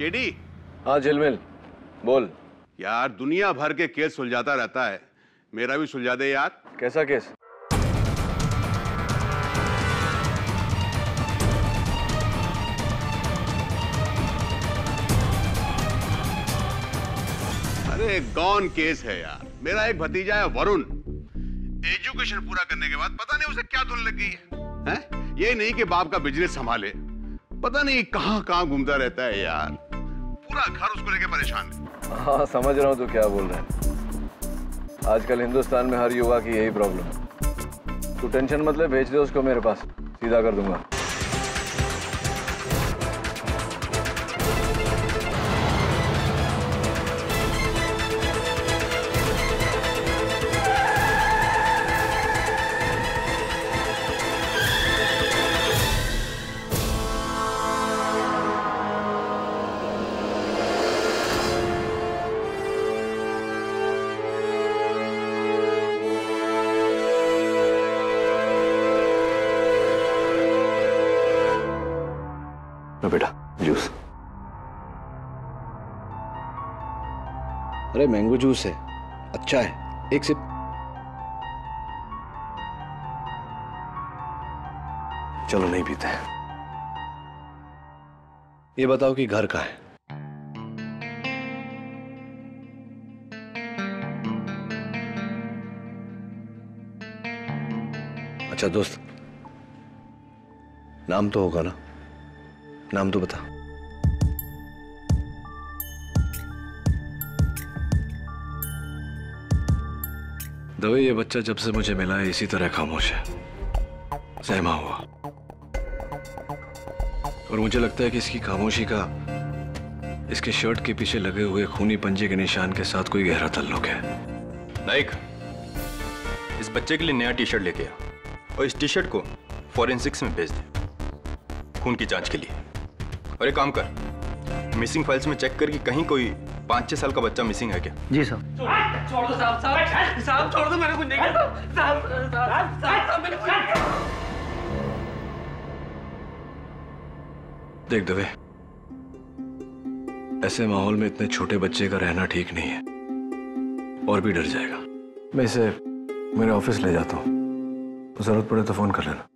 KD. हाँ झिलमिल, बोल। यार दुनिया भर के केस सुलझाता रहता है, मेरा भी सुलझा दे यार। कैसा केस? अरे गॉन केस है यार। मेरा एक भतीजा है वरुण, एजुकेशन पूरा करने के बाद पता नहीं उसे क्या धुन लग गई है? ये नहीं कि बाप का बिजनेस संभाले, पता नहीं कहां कहां घूमता रहता है यार। पूरा घर उसको लेके परेशान है। हाँ समझ रहा हूँ तू क्या बोल रहा है। आजकल हिंदुस्तान में हर युवा की यही प्रॉब्लम है। तू टेंशन मत ले, भेज दे उसको मेरे पास, सीधा कर दूंगा। बेटा जूस। अरे मैंगो जूस है, अच्छा है, एक सिप। चलो नहीं पीते हैं। ये बताओ कि घर कहाँ है? अच्छा दोस्त, नाम तो होगा ना? नाम तो बता। दवे, ये बच्चा जब से मुझे मिला है इसी तरह खामोश है, सहमा हुआ। और मुझे लगता है कि इसकी खामोशी का इसके शर्ट के पीछे लगे हुए खूनी पंजे के निशान के साथ कोई गहरा ताल्लुक है। नाइक, इस बच्चे के लिए नया टी शर्ट लेके आ और इस टी शर्ट को फॉरेंसिक्स में भेज दे खून की जांच के लिए। और एक काम कर, मिसिंग फाइल्स में चेक कर कि कहीं कोई 5-6 साल का बच्चा मिसिंग है क्या। जी साहब। छोड़ दो साहब, साहब छोड़ दो, मैंने कुछ नहीं किया साहब, मैंने कुछ नहीं किया। देख दवे, ऐसे माहौल में इतने छोटे बच्चे का रहना ठीक नहीं है, और भी डर जाएगा। मैं इसे मेरे ऑफिस ले जाता हूँ, जरूरत पड़े तो फोन कर लेना।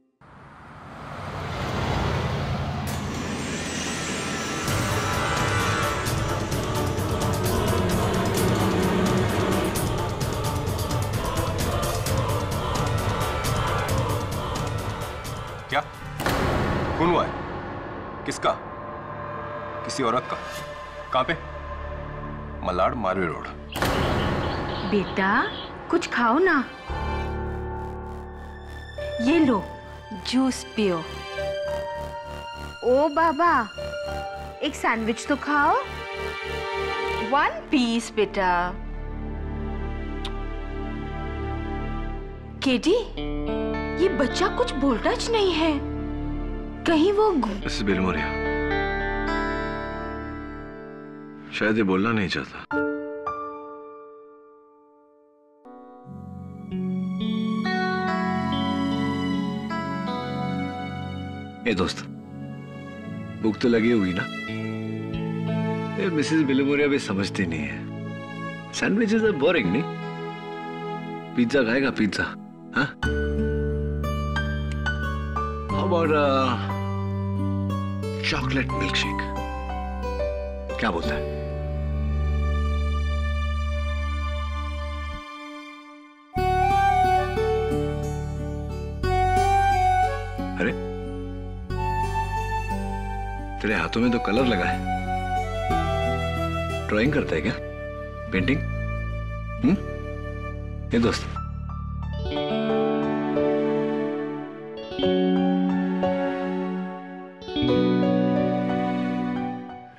क्या खून हुआ है? किसका? किसी औरत का? कहां पे? मलाड मारवे रोड। बेटा कुछ खाओ ना, ये लो जूस पियो। ओ बाबा, एक सैंडविच तो खाओ, 1 पीस बेटा। केडी, ये बच्चा कुछ बोलता ज नहीं है, कहीं वो मिसेस बिलमोरिया, शायद ये बोलना नहीं चाहता। ए दोस्त, भूख तो लगी हुई ना? ये मिसेस बिलमोरिया भी समझती नहीं है। सैंडविचेस आर बोरिंग नहीं? पिज्जा खाएगा पिज्जा? हाँ? How about chocolate milkshake? क्या बोलता है? अरे तेरे हाथों में तो कलर लगा है, ड्राइंग करता है क्या? पेंटिंग? ये दोस्त,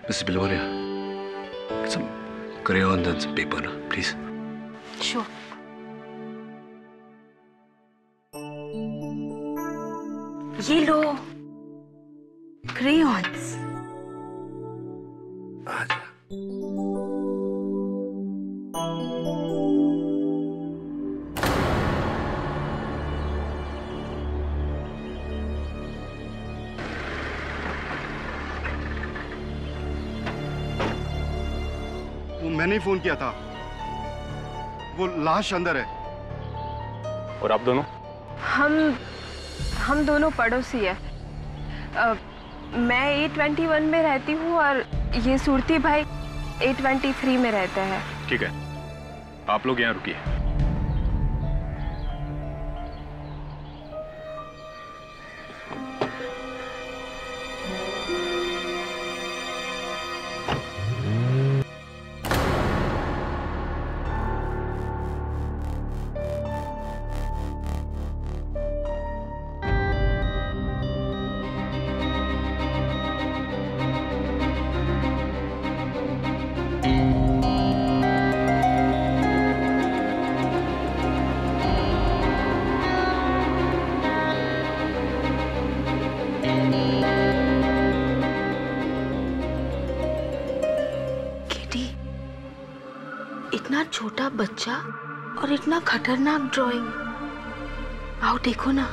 Miss Biloria, get some crayons and some paper, na, please. Sure. ये लो crayons. आजा। मैंने ही फोन किया था। वो लाश अंदर है। और आप दोनों? हम दोनों पड़ोसी है। मैं A21 में रहती हूँ और ये सुरती भाई A23 में रहते हैं। ठीक है, आप लोग यहाँ रुकिए। इतना छोटा बच्चा और इतना खतरनाक ड्राइंग। आओ देखो ना।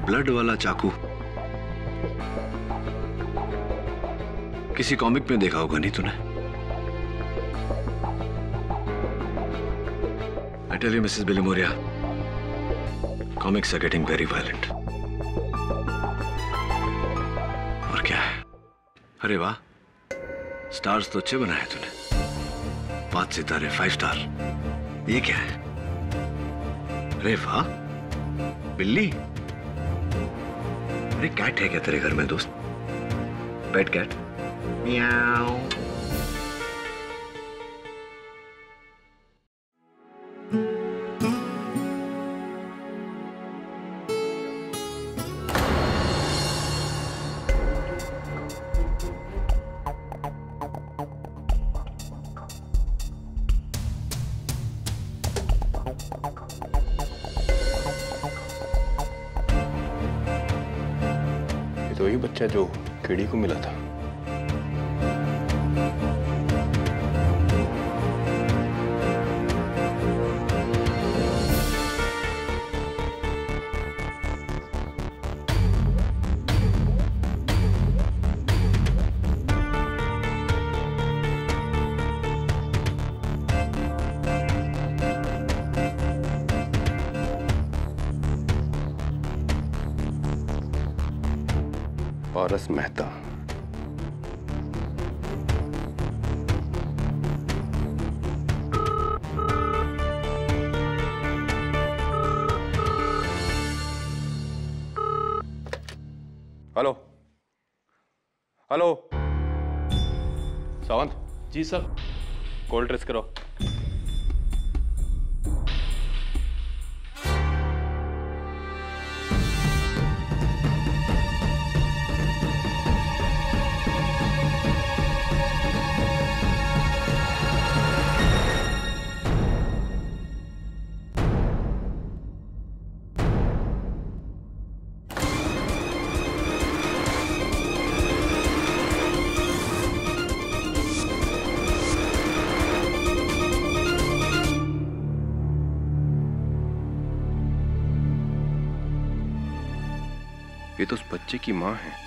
ब्लड वाला चाकू किसी कॉमिक में देखा होगा नहीं तूने? I tell you, Mrs. Bilimoria, comics are getting very violent. और क्या है? अरे वाह, स्टार्स तो अच्छे बनाए तूने। 5 सितारे, 5 स्टार। ये क्या है? अरे वाह, बिल्ली। अरे कैट है क्या तेरे घर में दोस्त? पेट कैट? म्याऊ। तो वही बच्चा जो कीड़ी को मिला था। पारस मेहता। हेलो हेलो, सावंत जी सर। कॉल ट्रेस करो। ये तो उस बच्चे की माँ है।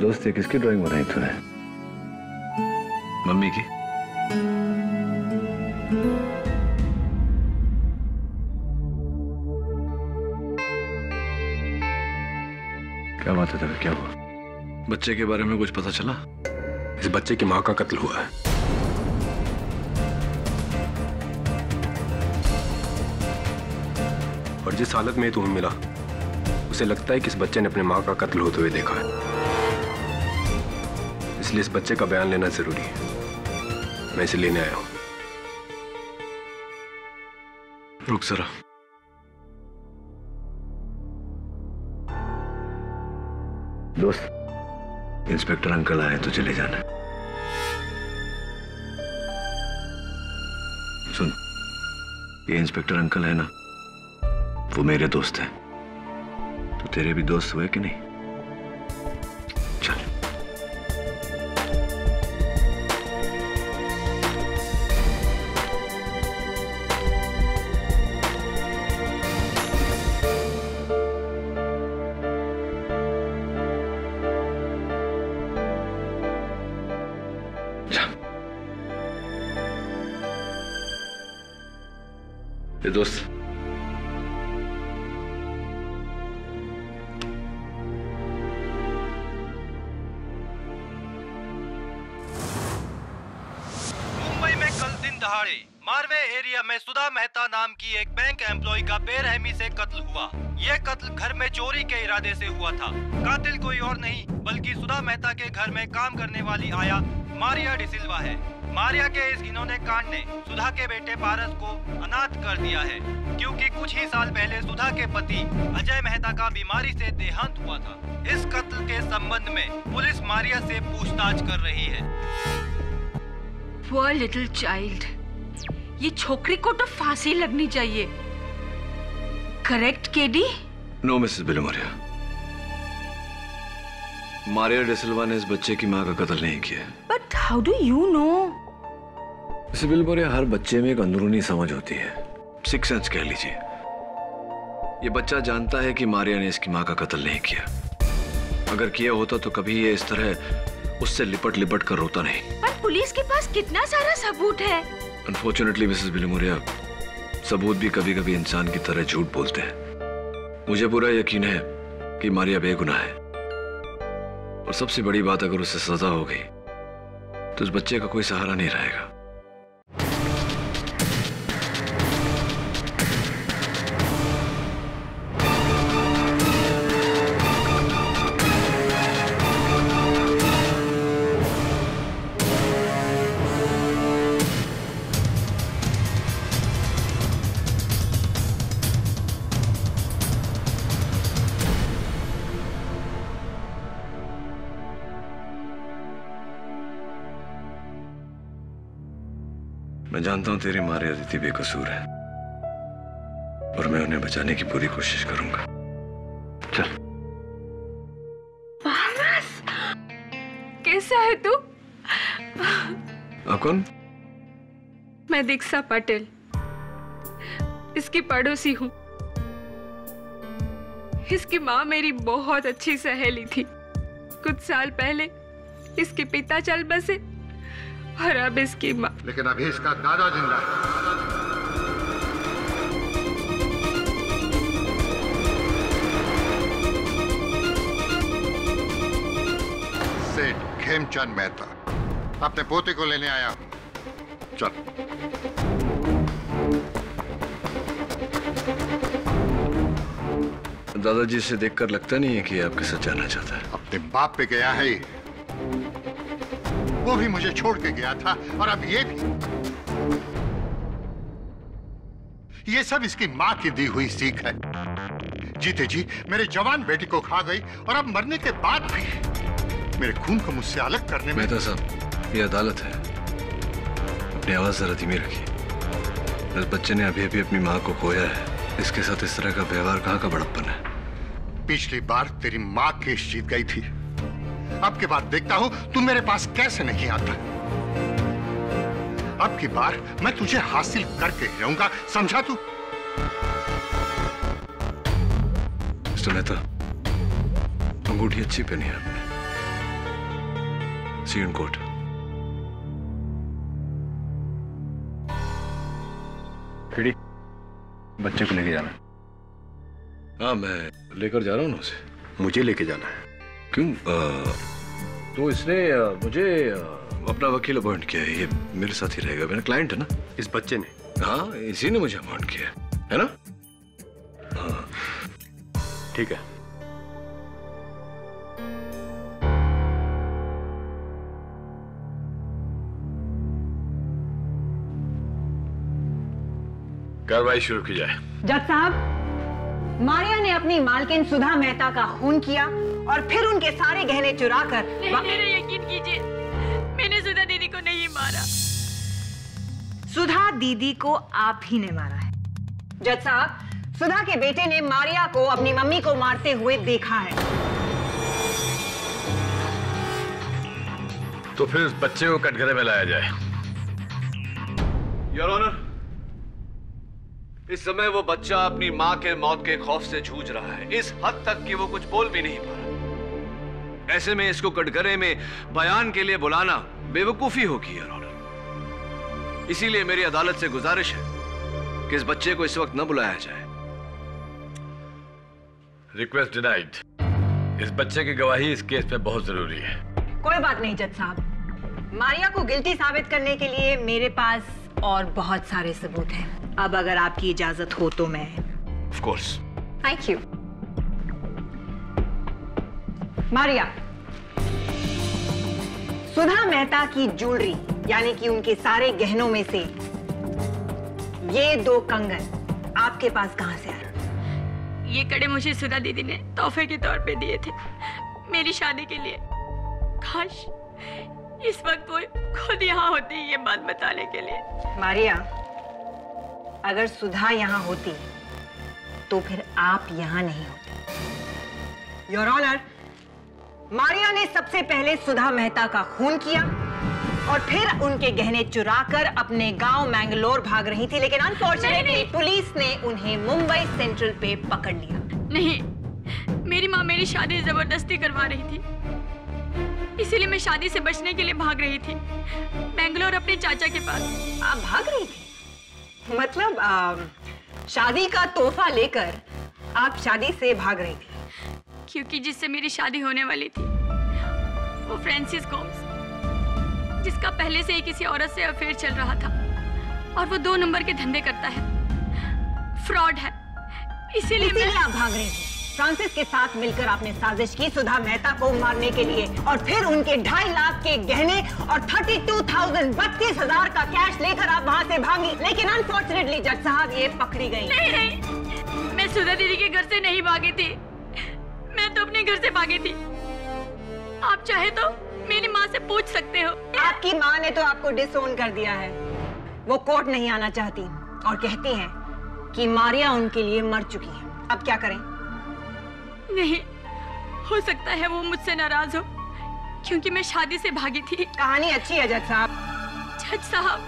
दोस्त ये किसकी ड्राइंग बनाई तूने? मम्मी की? क्या बात है तेरे, क्या हुआ? बच्चे के बारे में कुछ पता चला? इस बच्चे की माँ का कत्ल हुआ है। और जिस हालत में तुम्हें मिला उसे लगता है कि इस बच्चे ने अपने माँ का कत्ल होते हुए देखा है, इसलिए इस बच्चे का बयान लेना जरूरी है। मैं इसे लेने आया हूं। रुक जरा। दोस्त, इंस्पेक्टर अंकल आए तो चले जाना। सुन, ये इंस्पेक्टर अंकल है ना, वो मेरे दोस्त हैं। तो तेरे भी दोस्त हुए कि नहीं? चल। ये दोस्त, मुंबई में कल दिन दहाड़े मारवे एरिया में सुधा मेहता नाम की एक बैंक एम्प्लॉय का बेरहमी से कत्ल हुआ। यह कत्ल घर में चोरी के इरादे से हुआ था। कातिल कोई और नहीं बल्कि सुधा मेहता के घर में काम करने वाली आया मारिया डिसिल्वा है। मारिया के इस घिनौने कांड ने सुधा के बेटे पारस को अनाथ कर दिया है, क्योंकि कुछ ही साल पहले सुधा के पति अजय मेहता का बीमारी से देहांत हुआ था। इस कत्ल के संबंध में पुलिस मारिया से पूछताछ कर रही है। Poor little child. ये छोकरी को तो फांसी लगनी चाहिए। Correct KD? No Mrs Bilimoria, Maria D'Silva ने इस बच्चे की मां का कत्ल नहीं किया। But how do you know? Mrs Bilimoria, हर बच्चे में एक अंदरूनी समझ होती है, सिक्स सेंस कह लीजिए। ये बच्चा जानता है कि मारिया ने इसकी मां का कत्ल नहीं किया। अगर किया होता तो कभी ये इस तरह उससे लिपट लिपट कर रोता नहीं। पर पुलिस के पास कितना सारा सबूत है। अनफॉर्चुनेटली मिसेस बिलमोरिया, सबूत भी कभी कभी इंसान की तरह झूठ बोलते हैं। मुझे पूरा यकीन है कि मारिया बेगुनाह है, और सबसे बड़ी बात, अगर उसे सजा हो गई तो उस बच्चे का कोई सहारा नहीं रहेगा। मैं जानता हूं तेरी मारिया अदिति बेकसूर है, और मैं उन्हें बचाने की पूरी कोशिश करूंगा। चल। पारस, कैसा है तू? आप कौन? मैं दीक्षा पटेल, इसकी पड़ोसी हूँ। इसकी माँ मेरी बहुत अच्छी सहेली थी। कुछ साल पहले इसके पिता चल बसे और अब इसकी माँ। लेकिन अभी इसका दादा जिंदा है। सेठ खेमचंद मेहता, अपने पोते को लेने आया हूं। चल। दादाजी से देखकर लगता नहीं है कि आपके साथ जाना चाहता है। अपने बाप पे गया है, वो भी मुझे छोड़ के गया था, और अब ये भी। ये सब इसकी माँ की दी हुई सीख है। जीते जी मेरे जवान बेटे को खा गई, और अब मरने के बाद भी मेरे खून को मुझसे अलग करने में। मेहता साहब, ये अदालत है, अपनी आवाज जरा धीमी रखिए। इस बच्चे ने अभी अभी अपनी माँ को खोया है, इसके साथ इस तरह का व्यवहार कहाँ का बड़प्पन है। पिछली बार तेरी माँ केस जीत गई थी, अब की बार देखता हूं तू मेरे पास कैसे नहीं आता। अब की बार मैं तुझे हासिल करके रहूंगा, समझा तू? मिस्टर मेहता, अंगूठी अच्छी पहनी है आपने। सी यू इन कोर्ट। खिड़ी, बच्चे को लेके जाना। हाँ, मैं लेकर जा रहा हूँ ना उसे। मुझे लेके जाना है। क्यों? तो इसने मुझे अपना वकील अपॉइंट किया है, ये मेरे साथ ही रहेगा, मेरा क्लाइंट है ना। इस बच्चे ने? हाँ, इसी ने मुझे अपॉइंट किया है ना। हाँ ठीक है, कार्रवाई शुरू की जाए। जज साहब, मारिया ने अपनी मालकिन सुधा मेहता का खून किया और फिर उनके सारे गहने चुरा कर मेरा यकीन कीजिए, मैंने सुधा दीदी को नहीं मारा। सुधा दीदी को आप ही ने मारा है। जज साहब, सुधा के बेटे ने मारिया को अपनी मम्मी को मारते हुए देखा है। तो फिर उस बच्चे को कटघरे में लाया जाए। योर ऑनर, इस समय वो बच्चा अपनी मां के मौत के खौफ से जूझ रहा है, इस हद तक कि वो कुछ बोल भी नहीं पा रहा। ऐसे में इसको कटघरे में बयान के लिए बुलाना बेवकूफी होगी योर ऑनर। इसीलिए मेरी अदालत से गुजारिश है कि इस बच्चे को इस वक्त न बुलाया जाए। Request denied. इस बच्चे की गवाही इस केस में बहुत जरूरी है। कोई बात नहीं जज साहब, मारिया को गिल्टी साबित करने के लिए मेरे पास और बहुत सारे सबूत हैं। अब अगर आपकी इजाजत हो तो मैं। Of course. Thank you. Maria, Sudha Mehta की ज्वेलरी यानी कि उनके सारे गहनों में से ये 2 कंगन आपके पास कहां से आए? ये कड़े मुझे सुधा दीदी ने तोहफे के तौर पे दिए थे मेरी शादी के लिए। काश इस वक्त वो खुद यहाँ होती ये बात बताने के लिए। मारिया, अगर सुधा यहाँ होती तो फिर आप यहाँ नहीं होते। योर ऑनर, मारिया ने सबसे पहले सुधा मेहता का खून किया और फिर उनके गहने चुराकर अपने गांव मैंगलोर भाग रही थी, लेकिन अनफॉर्चुनेटली पुलिस ने उन्हें मुंबई सेंट्रल पे पकड़ लिया। नहीं, मेरी माँ मेरी शादी जबरदस्ती करवा रही थी, इसीलिए मैं शादी से बचने के लिए भाग रही थी बेंगलोर अपने चाचा के पास। आप भाग रही थी? मतलब शादी का तोहफा लेकर आप शादी से भाग रही थी? क्योंकि जिससे मेरी शादी होने वाली थी वो फ्रांसिस गोम्स, जिसका पहले से ही किसी औरत से अफेयर चल रहा था और वो 2 नंबर के धंधे करता है, फ्रॉड है। इसीलिए आप भाग रही थी। फ्रांसिस के साथ मिलकर आपने साजिश की सुधा मेहता को मारने के लिए और फिर उनके 2.5 लाख के गहने और 32,000 का कैश लेकर आप वहां से भागी, लेकिन अनफॉर्चुनेटली जज साहब ये पकड़ी गई। नहीं, मैं सुधा दीदी के घर से नहीं भागी थी, मैं तो अपने घर से भागी थी। आप चाहे तो मेरी माँ से पूछ सकते हो। आपकी माँ ने तो आपको डिसोन कर दिया है। वो कोर्ट नहीं आना चाहती और कहती हैं कि मारिया उनके लिए मर चुकी है। अब क्या करें? नहीं हो सकता है वो मुझसे नाराज हो क्योंकि मैं शादी से भागी थी। कहानी अच्छी है जज साहब। जज साहब,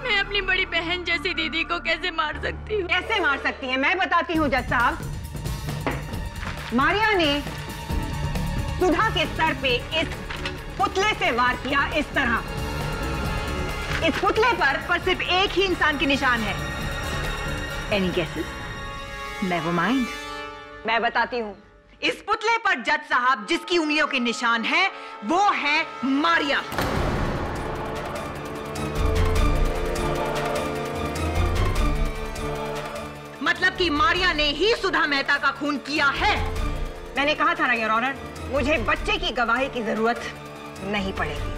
मैं अपनी बड़ी बहन जैसी दीदी को कैसे मार सकती हूँ? कैसे मार सकती हैं? मैं बताती हूँ जज साहब। मारिया ने सुधा के सर पे इस पुतले से वार किया, इस तरह। इस पुतले पर सिर्फ एक ही इंसान के निशान है। Any guesses? Never mind. मैं बताती हूँ। इस पुतले पर जज साहब जिसकी उंगलियों के निशान हैं, वो है मारिया। मतलब कि मारिया ने ही सुधा मेहता का खून किया है। मैंने कहा था ना योर ऑनर, मुझे बच्चे की गवाही की जरूरत नहीं पड़ेगी।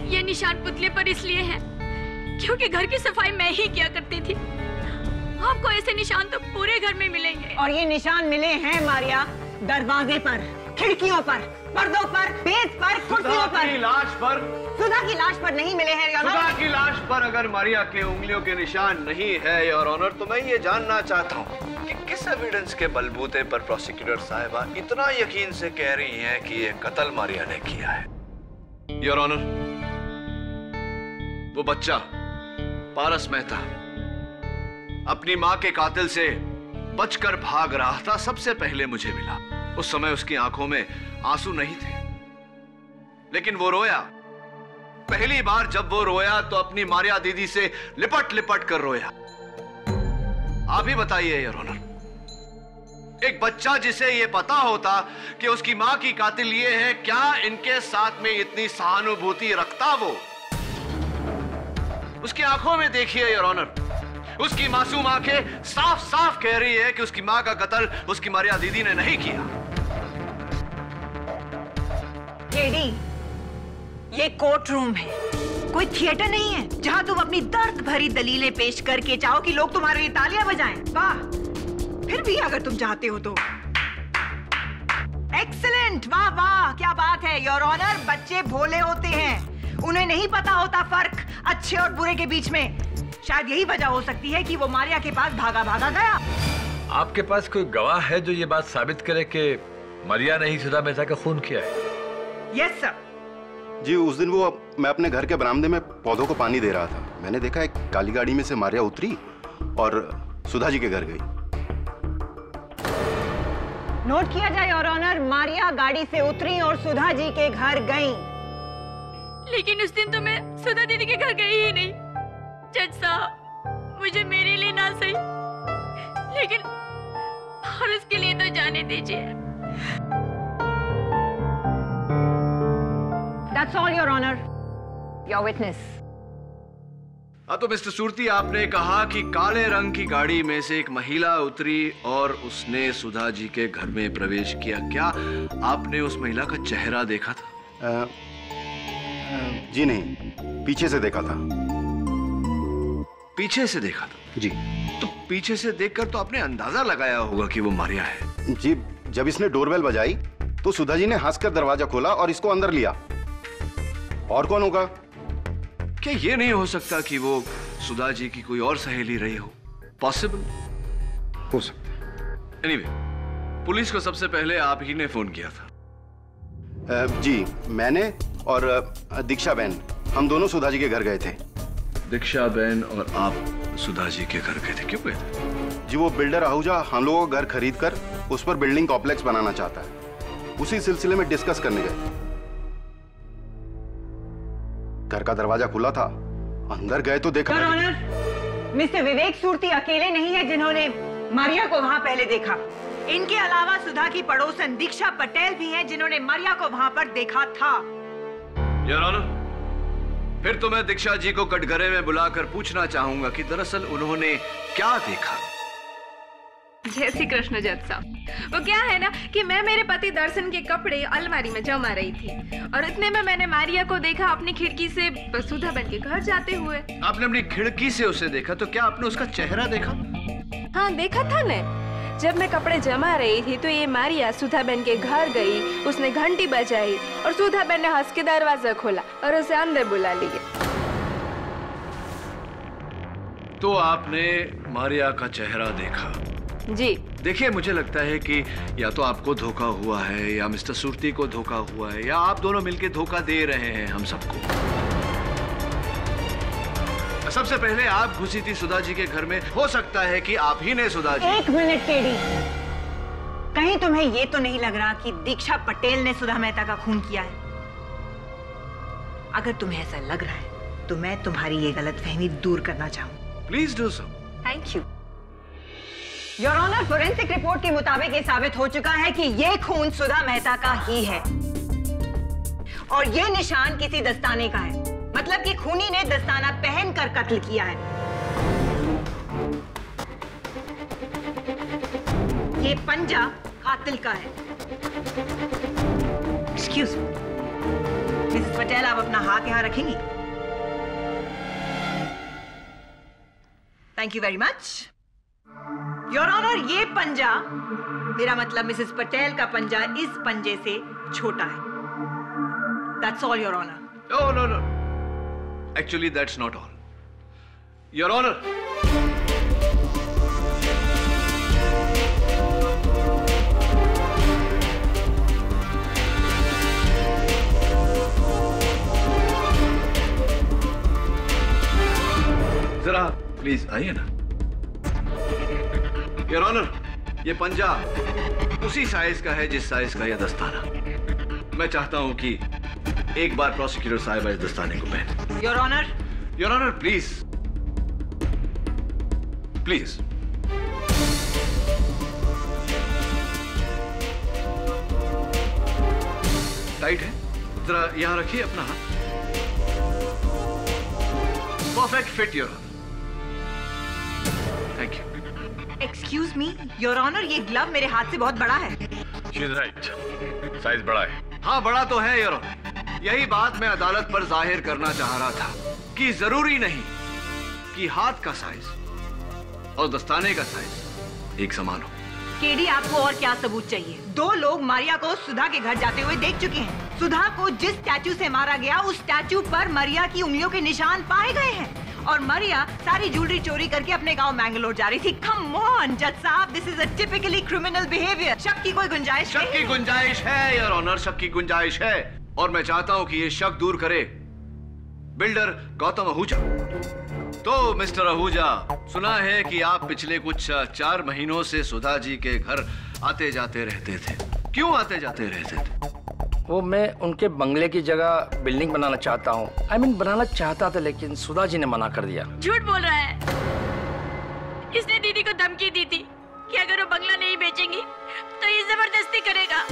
ये निशान पुतले पर इसलिए है क्योंकि घर की सफाई मैं ही किया करती थी। आपको ऐसे निशान तो पूरे घर में मिलेंगे। और ये निशान मिले हैं मारिया दरवाजे पर, खिड़कियों पर, पर्दों पर, मेज पर, कुर्सियों पर। लाश पर? सुधा की लाश पर नहीं मिले हैं योर ऑनर। सुधा की लाश पर अगर मारिया के उंगलियों के निशान नहीं है योर ऑनर, तो मैं ये जानना चाहता हूँ कि किस एविडेंस के बलबूते पर प्रोसिक्यूटर साहिबा इतना यकीन से कह रही हैं कि ये कत्ल मारिया ने किया है। योर ऑनर, वो बच्चा पारस मेहता अपनी मां के कातिल से बचकर भाग रहा था, सबसे पहले मुझे मिला। उस समय उसकी आंखों में आंसू नहीं थे, लेकिन वो रोया। पहली बार जब वो रोया तो अपनी मारिया दीदी से लिपट लिपट कर रोया। आप ही बताइए योर ऑनर, एक बच्चा जिसे ये पता होता कि उसकी मां की कातिल ये है, क्या इनके साथ में इतनी सहानुभूति रखता? वो उसकी आंखों में देखिए योर ऑनर, उसकी मासूम आंखें साफ साफ कह रही है कि उसकी मां का कत्ल उसकी मारिया दीदी ने नहीं किया। केडी, ये कोर्ट रूम है कोई थिएटर नहीं है जहां तुम अपनी दर्द भरी दलीलें पेश करके चाहो कि लोग तुम्हारे लिए तालियां बजाएं। वाह, फिर भी अगर तुम चाहते हो तो एक्सीलेंट, वाह वाह, क्या बात है योर ऑनर। बच्चे भोले होते हैं, उन्हें नहीं पता होता फर्क अच्छे और बुरे के बीच में। शायद यही वजह हो सकती है कि वो मारिया के पास भागा भागा गया। आपके पास कोई गवाह है जो ये बात साबित करे कि मारिया ने ही सुधा मेहता का खून किया है? Yes sir. जी, उस दिन मैं अपने घर के बरामदे में पौधों को पानी दे रहा था। मैंने देखा एक काली गाड़ी में से मारिया उतरी और सुधा जी के घर गई। नोट किया जाए योर ऑनर, मारिया गाड़ी से उतरी और सुधा जी के घर गई। लेकिन उस दिन तो मैं सुधा दीदी के घर गई ही नहीं। जज साहब, मुझे मेरे लिए ना सही, लेकिन और उसके लिए तो जाने दीजिए। That's all, Your Honor. Your witness. तो मिस्टर सूरती, आपने कहा कि काले रंग की गाड़ी में से एक महिला उतरी और उसने सुधा जी के घर में प्रवेश किया। क्या आपने उस महिला का चेहरा देखा था? जी नहीं, पीछे से देखा था। पीछे से देखा था? जी। तो पीछे से देखकर तो आपने अंदाजा लगाया होगा कि वो मारिया है। जी, जब इसने डोरबेल बजाई तो सुधा जी ने हंसकर दरवाजा खोला और इसको अंदर लिया। और कौन होगा? क्या ये नहीं हो सकता कि वो सुधा जी की कोई और सहेली रही हो? पॉसिबल हो सकता। एनीवे, पुलिस को सबसे पहले आप ही ने फोन किया था। जी, मैंने और दीक्षा बहन, हम दोनों सुधा जी के घर गए थे। दीक्षा बहन और आप सुधा जी के घर गए थे? क्यों गए थे? जी, वो बिल्डर आहूजा हम लोगों का घर खरीद कर उस पर बिल्डिंग कॉम्प्लेक्स बनाना चाहता है। उसी सिलसिले में डिस्कस करने गए। घर का दरवाजा खुला था, अंदर गए तो देखा। मिस्टर विवेक सूरती अकेले नहीं है जिन्होंने मारिया को वहां पहले देखा। इनके अलावा सुधा की पड़ोसन दीक्षा पटेल भी हैं जिन्होंने मारिया को वहां पर देखा था। योर ऑनर, फिर तो मैं दीक्षा जी को कटघरे में बुलाकर पूछना चाहूंगा कि दरअसल उन्होंने क्या देखा। जय श्री कृष्ण जज साहब। वो क्या है ना कि मैं मेरे पति दर्शन के कपड़े अलमारी में जमा रही थी और इतने में मैंने मारिया को देखा अपनी खिड़की से सुधा बहन के घर जाते हुए। आपने अपनी खिड़की से उसे देखा, तो क्या आपने उसका चेहरा देखा? हाँ, देखा था ने। जब मैं कपड़े जमा रही थी तो ये मारिया सुधा बहन के घर गई, उसने घंटी बजाई और सुधा बहन ने हंस के दरवाजा खोला और उसे अंदर बुला लिया। तो आपने मारिया का चेहरा देखा? जी। देखिए, मुझे लगता है कि या तो आपको धोखा हुआ है या मिस्टर सूरती को धोखा हुआ है या आप दोनों मिलकर धोखा दे रहे हैं हम सबको। सबसे पहले आप घुसी थी सुधा जी के घर में, हो सकता है कि आप ही ने सुधा जी। एक मिनट टेडी, कहीं तुम्हें ये तो नहीं लग रहा कि दीक्षा पटेल ने सुधा मेहता का खून किया है? अगर तुम्हें ऐसा लग रहा है तो मैं तुम्हारी ये गलतफहमी दूर करना चाहूँ। Please do so. Thank you your honour. Forensic report के मुताबिक ये साबित हो चुका है कि ये खून सुधा मेहता का ही है और ये निशान किसी दस्ताने का है। मतलब कि खूनी ने दस्ताना पहनकर कत्ल किया है। ये पंजा कातिल का है। एक्सक्यूज मी मिसेस पटेल, आप अपना हाथ यहां रखेंगी? Thank you very much your honour. ये पंजा, मेरा मतलब मिसेस पटेल का पंजा, इस पंजे से छोटा है। That's all your honour. No no no, actually that's not all your honour. जरा प्लीज आइए ना। योर ऑनर, ये पंजा उसी साइज का है जिस साइज का यह दस्ताना। मैं चाहता हूं कि एक बार प्रोसिक्यूटर साहिबा इस दस्ताने को पहने। Your honour. Your honour, please please. Tight है, जरा यहां रखिए अपना हाथ। Perfect fit your honour. Thank you. Excuse me your honour, ये ग्लव मेरे हाथ से बहुत बड़ा है। शी इज राइट, साइज बड़ा है। हाँ, बड़ा तो है योर ऑनर, यही बात मैं अदालत पर जाहिर करना चाह रहा था कि जरूरी नहीं कि हाथ का साइज और दस्ताने का साइज एक समान हो। केडी, आपको और क्या सबूत चाहिए? 2 लोग मारिया को सुधा के घर जाते हुए देख चुके हैं। सुधा को जिस स्टैचू से मारा गया उस स्टैचू पर मारिया की उंगलियों के निशान पाए गए हैं और मारिया सारी ज्वेलरी चोरी करके अपने गांव मैंगलोर जा रही थी। कम ऑन जज साहब, this is a typically criminal behaviour. शक की कोई गुंजाइश शक की गुंजाइश है योर ऑनर, शक की गुंजाइश है और मैं चाहता हूं कि ये शक दूर करे बिल्डर गौतम आहूजा। तो मिस्टर आहूजा, सुना है कि आप पिछले कुछ 4 महीनों से सुधा जी के घर आते जाते रहते थे। क्यों आते जाते रहते थे? वो मैं उनके बंगले की जगह बिल्डिंग बनाना चाहता हूँ। बनाना चाहता था लेकिन सुधा जी ने मना कर दिया। झूठ बोल रहा है। इसने दीदी को धमकी दी थी कि अगर वो बंगला नहीं बेचेंगी तो ये जबरदस्ती करेगा।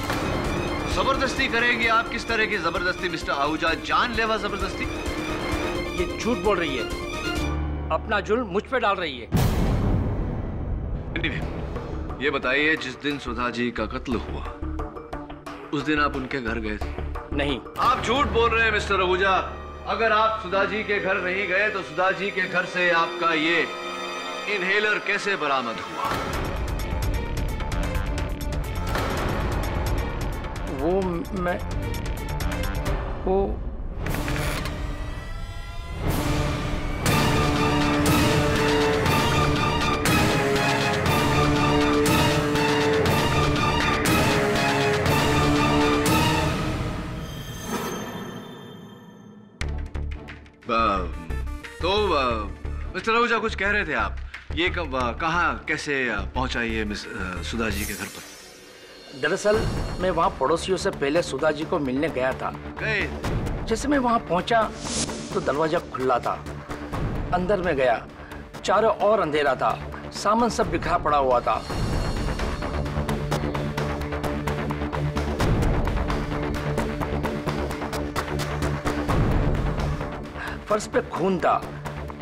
जबरदस्ती करेगी? आप किस तरह की जबरदस्ती मिस्टर आहूजा? जानलेवा जबरदस्ती? ये झूठ बोल रही है, अपना जुल्म मुझ पे डाल रही है। ये बताइए, जिस दिन सुधा जी का कत्ल हुआ उस दिन आप उनके घर गए थे? नहीं। आप झूठ बोल रहे हैं मिस्टर आहूजा। अगर आप सुधा जी के घर नहीं गए तो सुधा जी के घर से आपका ये इनहेलर कैसे बरामद हुआ? वो तो मिस्टर आहूजा कुछ कह रहे थे आप। ये कहाँ कैसे पहुंचा ये मिस सुधा जी के घर पर? दरअसल मैं वहाँ पड़ोसियों से पहले सुधा जी को मिलने गया था। जैसे मैं वहाँ पहुँचा तो दरवाजा खुला था। अंदर में गया, चारों ओर अंधेरा था, सामान सब बिखरा पड़ा हुआ था। फर्श पे खून था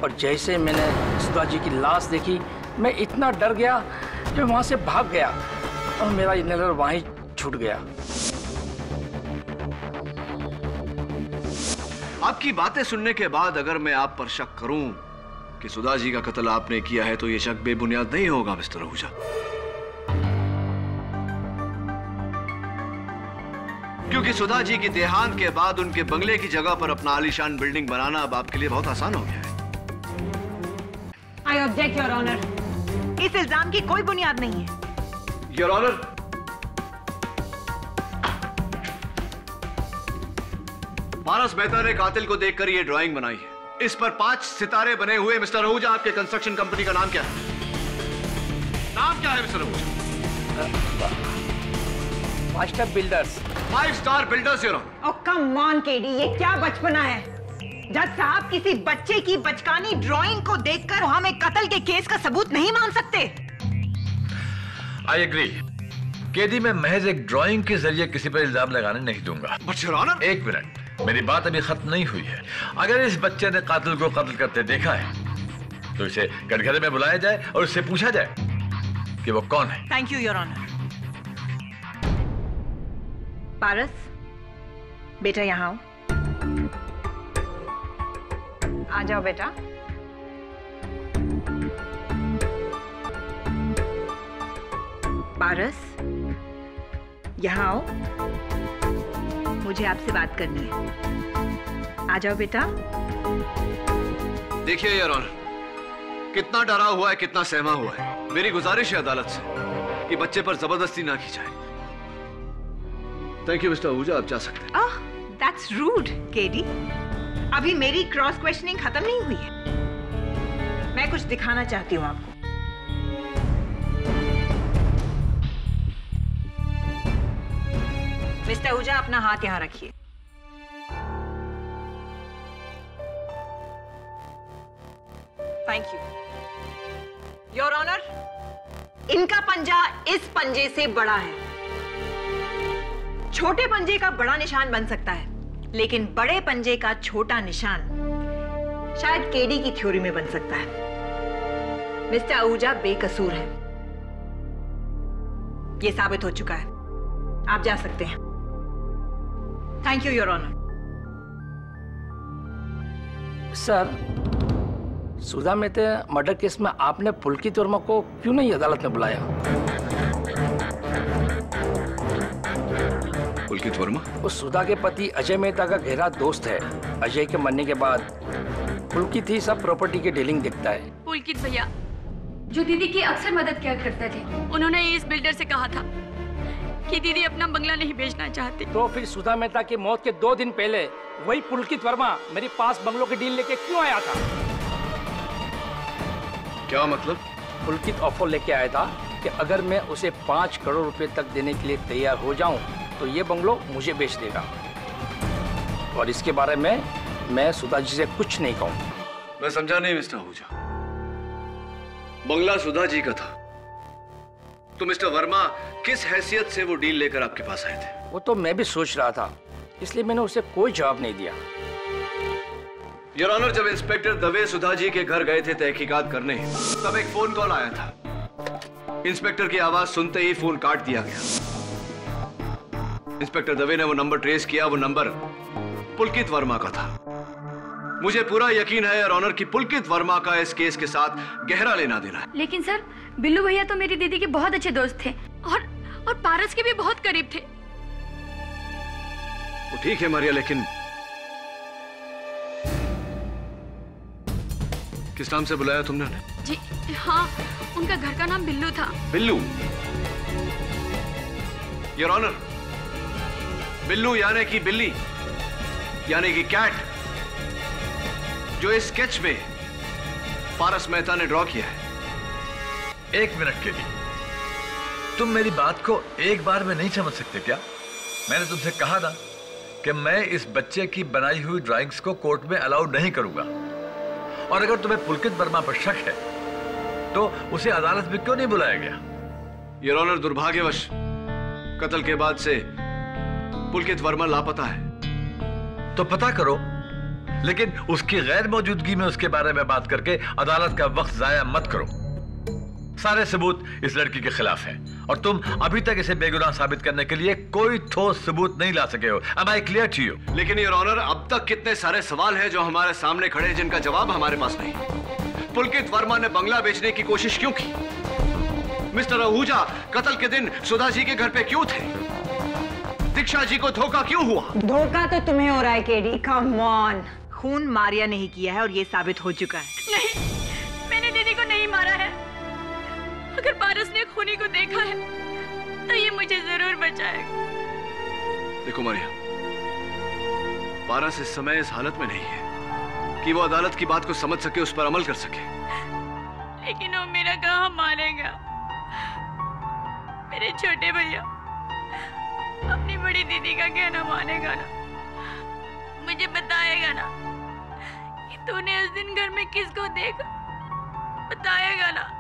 और जैसे मैंने सुधा जी की लाश देखी मैं इतना डर गया कि वहां से भाग गया और मेरा इनहेलर वहीं छूट गया। आपकी बातें सुनने के बाद अगर मैं आप पर शक करूं कि सुधा जी का कत्ल आपने किया है तो यह शक बेबुनियाद नहीं होगा मिस्टर आहूजा, क्योंकि सुधा जी की देहांत के बाद उनके बंगले की जगह पर अपना आलीशान बिल्डिंग बनाना अब आपके लिए बहुत आसान हो गया है। I object, Your Honor. इस इल्जाम की कोई बुनियाद नहीं है। Your Honor, पारस मेहता ने कातिल को देखकर ये ड्राइंग बनाई है। इस पर 5 सितारे बने हुए। मिस्टर आहूजा, आपके कंस्ट्रक्शन कंपनी का नाम क्या है? नाम क्या है mister Ahuja? 5 star builders. 5 star builders. Oh, come on, KD, ये क्या बचपना है? जज साहब, किसी बच्चे की बचकानी ड्राइंग को देखकर हम एक कत्ल के केस का सबूत नहीं मान सकते। I agree. केडी, मैं महज एक ड्राइंग के जरिए किसी पर इल्जाम लगाने नहीं दूंगा। एक मिनट, मेरी बात अभी खत्म नहीं हुई है। अगर इस बच्चे ने कातिल को कत्ल करते देखा है तो इसे कटघरे में बुलाया जाए और उससे पूछा जाए कि वो कौन है। Thank you your honour. Paras, बेटा यहाँ आओ। आ जाओ बेटा। पारस, यहाँ आओ, मुझे आपसे बात करनी है। आ जाओ बेटा। देखिए योर ऑनर, कितना डरा हुआ है, कितना सहमा हुआ है। मेरी गुजारिश है अदालत से कि बच्चे पर जबरदस्ती ना की जाए। थैंक यू मिस्टर आहूजा, आप जा सकते हैं। ओह, दैट्स रूड केडी। अभी मेरी क्रॉस क्वेश्चनिंग खत्म नहीं हुई है। मैं कुछ दिखाना चाहती हूँ आपको। मिस्टर आहूजा, अपना हाथ यहाँ रखिए। Thank you your honour. इनका पंजा इस पंजे से बड़ा है। छोटे पंजे का बड़ा निशान बन सकता है, लेकिन बड़े पंजे का छोटा निशान शायद केडी की थ्योरी में बन सकता है। मिस्टर आहूजा बेकसूर है, यह साबित हो चुका है। आप जा सकते हैं। Thank you your honour. Sir, Sudha Mehta murder case में आपने पुलकित वर्मा को क्यों नहीं अदालत में बुलाया? पुलकित वर्मा? उस सुधा के पति अजय मेहता का गहरा दोस्त है। अजय के मरने के बाद पुलकित ही सब प्रॉपर्टी की डीलिंग देखता है। पुलकित भैया जो दीदी की अक्सर मदद किया करते थे, उन्होंने इस बिल्डर से कहा था कि दीदी अपना बंगला नहीं बेचना चाहती। तो फिर सुधा मेहता की मौत के 2 दिन पहले वही पुलकित वर्मा मेरे पास बंगलों की डील लेके क्यों आया था? क्या मतलब? पुलकित ऑफर लेके आया था कि अगर मैं उसे 5 करोड़ रुपए तक देने के लिए तैयार हो जाऊं तो ये बंगलो मुझे बेच देगा, और इसके बारे में मैं सुधा जी से कुछ नहीं कहूँ। मैं समझा नहीं मिस्टर आहूजा। बंगला सुधा जी का था, तो मिस्टर वर्मा किस हैसियत से वो डील लेकर आपके पास आए थे? वो तो मैं भी सोच रहा था, इसलिए मैंने उसे कोई जवाब नहीं दिया। योर ऑनर, जब इंस्पेक्टर दवे सुधा जी के घर गए थे तहकीकात करने, तब एक फोन कॉल आया था। इंस्पेक्टर की आवाज सुनते ही फोन काट दिया गया। इंस्पेक्टर दवे ने वो नंबर ट्रेस किया। वो नंबर पुलकित वर्मा का था। मुझे पूरा यकीन है योर ऑनर कि पुलकित वर्मा का इस केस के साथ गहरा लेना देना है। लेकिन सर, बिल्लू भैया तो मेरी दीदी के बहुत अच्छे दोस्त थे और पारस के भी बहुत करीब थे। वो ठीक है मारिया, लेकिन किस नाम से बुलाया तुमने उन्हें? जी हाँ, उनका घर का नाम बिल्लू था। बिल्लू? योर ऑनर, बिल्लू यानी कि बिल्ली, यानी कि कैट, जो इस स्केच में पारस मेहता ने ड्रॉ किया है। 1 मिनट के लिए तुम मेरी बात को एक बार में नहीं समझ सकते क्या? मैंने तुमसे कहा था कि मैं इस बच्चे की बनाई हुई ड्राइंग्स को कोर्ट में अलाउड नहीं करूंगा, और अगर तुम्हें पुलकित वर्मा पर शक है तो उसे अदालत में क्यों नहीं बुलाया गया? योर ऑनर, दुर्भाग्यवश कत्ल के बाद से पुलकित वर्मा लापता है। तो पता करो, लेकिन उसकी गैर मौजूदगी में उसके बारे में बात करके अदालत का वक्त जाया मत करो। सारे सबूत इस लड़की के खिलाफ हैं और तुम अभी तक इसे बेगुनाह साबित करने के लिए कोई ठोस सबूत नहीं ला सके हो। Am I clear to you? लेकिन योर ऑनर, अब तक कितने सारे सवाल हैं जो हमारे सामने खड़े हैं जिनका जवाब हमारे पास नहीं। पुलकित वर्मा ने बंगला बेचने की कोशिश क्यों की? मिस्टर आहूजा कत्ल के दिन सुधा जी के घर पे क्यों थे? दीक्षा जी को धोखा क्यों हुआ? धोखा तो तुम्हें हो रहा है केडी, कम ऑन। खून मारिया नहीं किया है और ये साबित हो चुका है। नहीं, मैंने दीदी को नहीं मारा है। अगर पारस ने खूनी को देखा है तो ये मुझे जरूर बचाएगा। देखो मारिया, पारस इस समय इस हालत में नहीं है कि वो अदालत की बात को समझ सके, उस पर अमल कर सके। लेकिन वो मेरा कहाँ मानेगा? मेरे छोटे भैया अपनी बड़ी दीदी का कहना मानेगा ना? मुझे बताएगा ना कि तूने उस दिन घर में किसको देखा? बताएगा ना?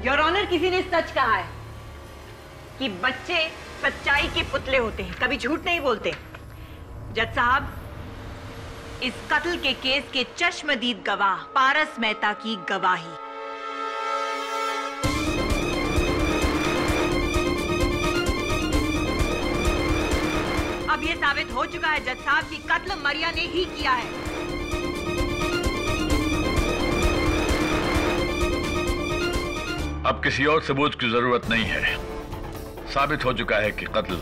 योर ऑनर, किसी ने सच कहा है कि बच्चे सच्चाई के पुतले होते हैं, कभी झूठ नहीं बोलते। जज साहब, इस कत्ल के केस के चश्मदीद गवाह पारस मेहता की गवाही। अब यह साबित हो चुका है जज साहब कि कत्ल मारिया ने ही किया है। अब किसी और सबूत की जरूरत नहीं है। साबित हो चुका है कि कत्ल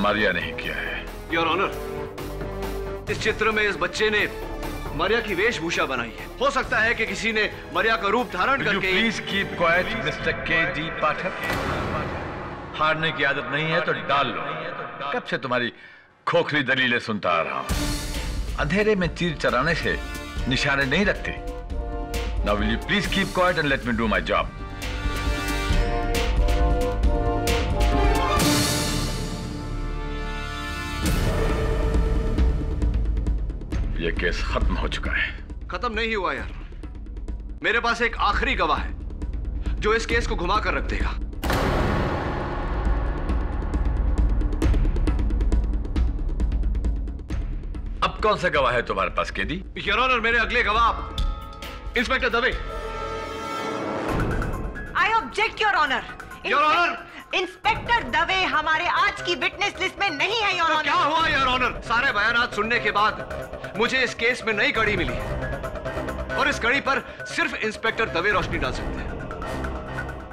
मारिया ने ही किया है। योर ऑनर, इस चित्र में इस बच्चे ने मारिया की वेशभूषा बनाई है। हो सकता है कि किसी ने मारिया का रूप धारण करके। Please keep quiet mister KD. Pathak. हारने की आदत नहीं है तो डाल लो। कब से तुम्हारी खोखली दलीलें सुनता आ रहा हूं। अंधेरे में तीर चलाने से निशाने नहीं रखते। Now will you please keep quiet and let me do my job? ये केस खत्म हो चुका है। खत्म नहीं हुआ यार। मेरे पास एक आखिरी गवाह है जो इस केस को घुमा कर रख देगा। अब कौन सा गवाह है तुम्हारे पास केदी? योर ऑनर, मेरे अगले गवाह inspector Dave. I object your honour. Your honour, inspector Dave हमारे आज की विटनेस लिस्ट में नहीं है योर ऑनर। क्या हुआ योर ऑनर? सारे बयानात सुनने के बाद मुझे इस केस में नई कड़ी मिली है और इस कड़ी पर सिर्फ इंस्पेक्टर दवे रोशनी डाल सकते हैं।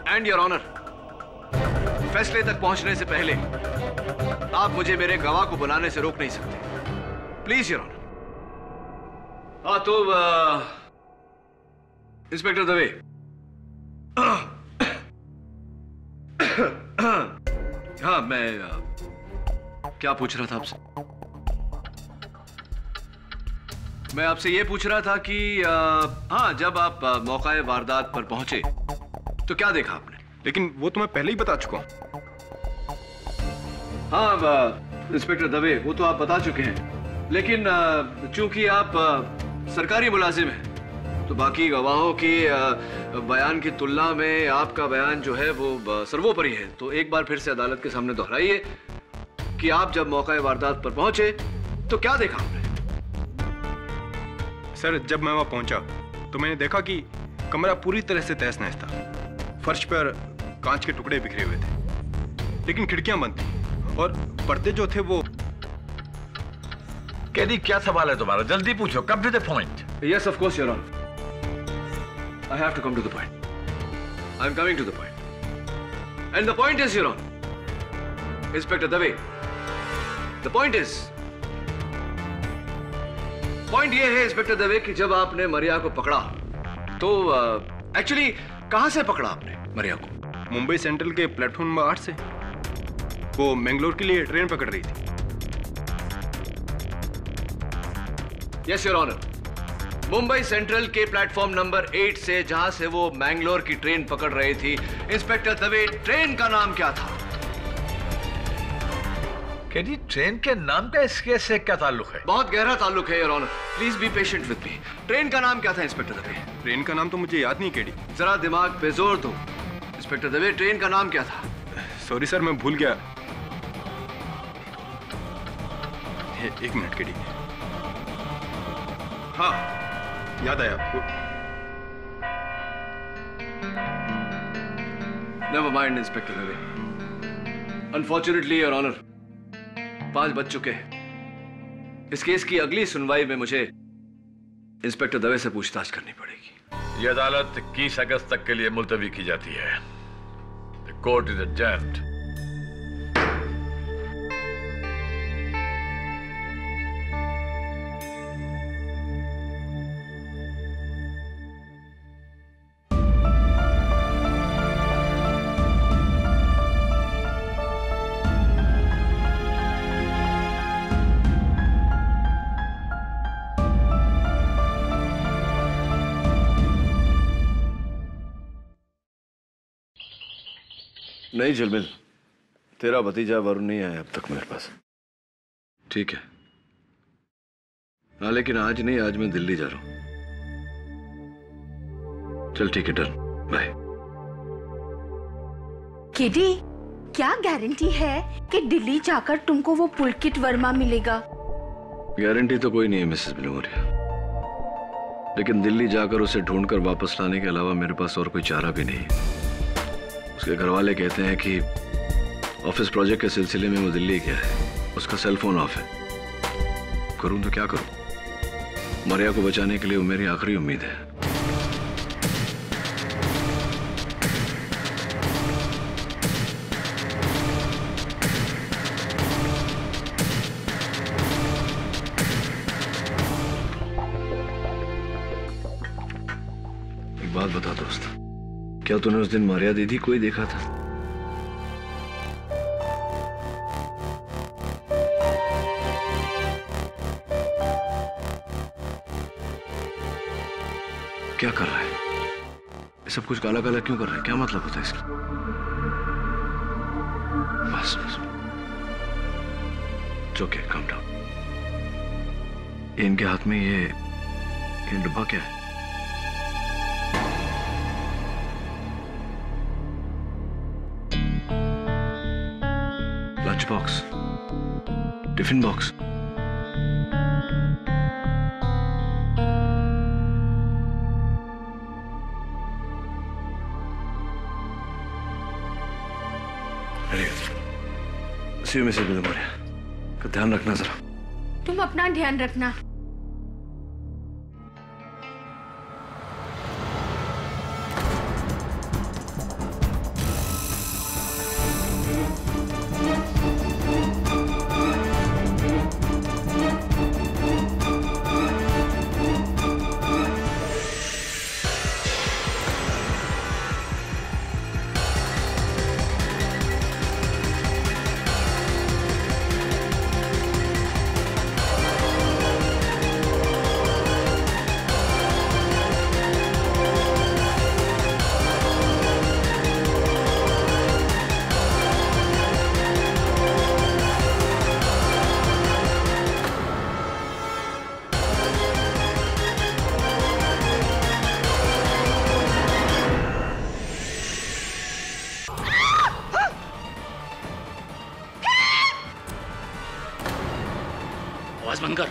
एंड योर ऑनर, फैसले तक पहुंचने से पहले आप मुझे मेरे गवाह को बुलाने से रोक नहीं सकते। Please your honour. हाँ तो इंस्पेक्टर दवे, हाँ मैं क्या पूछ रहा था आपसे? मैं आपसे ये पूछ रहा था कि हाँ, जब आप मौका वारदात पर पहुंचे तो क्या देखा आपने? लेकिन वो तो मैं पहले ही बता चुका हूं। हाँ इंस्पेक्टर दवे, वो तो आप बता चुके हैं, लेकिन चूंकि आप सरकारी मुलाजिम हैं तो बाकी गवाहों की बयान की तुलना में आपका बयान जो है वो सर्वोपरि है। तो एक बार फिर से अदालत के सामने दोहराइए कि आप जब मौका वारदात पर पहुंचे तो क्या देखा आपने? सर, जब मैं वहां पहुंचा तो मैंने देखा कि कमरा पूरी तरह से तहस नहस था। फर्श पर कांच के टुकड़े बिखरे हुए थे, लेकिन खिड़कियां बंद थी और पर्दे जो थे वो। केदी, क्या सवाल है तुम्हारा? जल्दी पूछो, come to the point. Yes of course your honour, I have to come to the point. I'm coming to the point. And the point is, Your Honor, Inspector Dave, the point is, point ये है inspector Dave कि जब आपने मरिया को पकड़ा तो actually कहां से पकड़ा आपने मरिया को? मुंबई सेंट्रल के प्लेटफॉर्म नंबर 8 से। वो मैंगलोर के लिए ट्रेन पकड़ रही थी। Yes your honour, Mumbai central के प्लेटफॉर्म नंबर 8 से, जहां से वो मैंगलोर की ट्रेन पकड़ रही थी। इंस्पेक्टर दवे, ट्रेन का नाम क्या था? केडी, ट्रेन के नाम का इस केस से क्या ताल्लुक है? बहुत गहरा ताल्लुक है your honour, please be patient with me. Train का नाम क्या था इंस्पेक्टर दवे? ट्रेन का नाम तो मुझे याद नहीं केडी। जरा दिमाग पे जोर दो इंस्पेक्टर दवे, ट्रेन का नाम क्या था? सॉरी सर, मैं भूल गया। एक मिनट केडी। हाँ, याद आया आपको। Never mind inspector Dave, unfortunately your honour 5 बज चुके हैं। इस केस की अगली सुनवाई में मुझे इंस्पेक्टर दवे से पूछताछ करनी पड़ेगी। यह अदालत 21 अगस्त तक के लिए मुलतवी की जाती है। The court is adjourned. नहीं झिलमिल, तेरा भतीजा वरुण नहीं आया अब तक मेरे पास। ठीक है, हाँ लेकिन आज नहीं, आज मैं दिल्ली जा रहा हूं। चल ठीक है, डन, बाय। केडी, क्या गारंटी है कि दिल्ली जाकर तुमको वो पुलकित वर्मा मिलेगा? गारंटी तो कोई नहीं है मिसेस बिलोमोरिया, लेकिन दिल्ली जाकर उसे ढूंढकर वापस लाने के अलावा मेरे पास और कोई चारा भी नहीं है। उसके घर वाले कहते हैं कि ऑफिस प्रोजेक्ट के सिलसिले में वो दिल्ली गया है, उसका सेल फोन ऑफ है। करूं तो क्या करूं? मरिया को बचाने के लिए वो मेरी आखिरी उम्मीद है। एक बात बता दोस्त, क्या तूने उस दिन मरिया दीदी को ही देखा था? क्या कर रहा है? ये सब कुछ काला काला क्यों कर रहा है? क्या मतलब होता है इसका? बस बस, ओके, काम डाउन। इनके हाथ में ये डब्बा क्या है? Lunch box, tiffin box. Mrs Bilimoria का ध्यान रखना जरा। तुम अपना ध्यान रखना। बंद कर,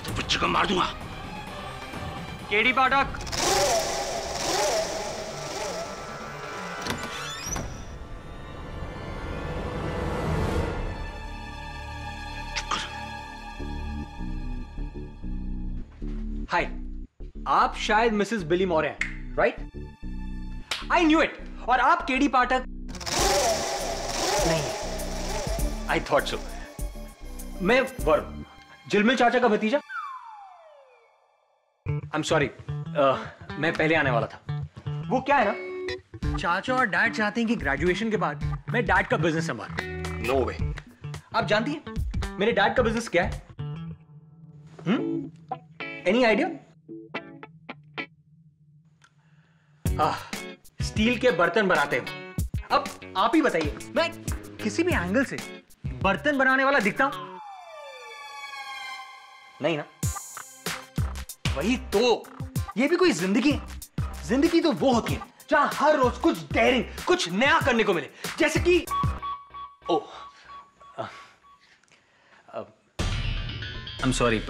तो बच्चे को मार दूंगा। केडी पाठक, हाय, आप शायद मिसेस बिली मौर्य हैं, राइट? I knew it. और आप केडी पाठक नहीं। I thought so. मैं वरुण, जिलमिल चाचा का भतीजा। आई एम सॉरी, मैं पहले आने वाला था। वो क्या है ना, चाचा और डैड चाहते हैं कि ग्रेजुएशन के बाद मैं डैड का बिजनेस संभालूं। नो वे। आप जानती हैं मेरे डैड का बिजनेस क्या है? Any idea? स्टील के बर्तन बनाते हो। अब आप ही बताइए, मैं किसी भी एंगल से बर्तन बनाने वाला दिखता हूं? नहीं ना? वही तो, ये भी कोई जिंदगी है? जिंदगी तो वो होती है जहां हर रोज कुछ डेयरिंग, कुछ नया करने को मिले। जैसे कि आई एम सॉरी,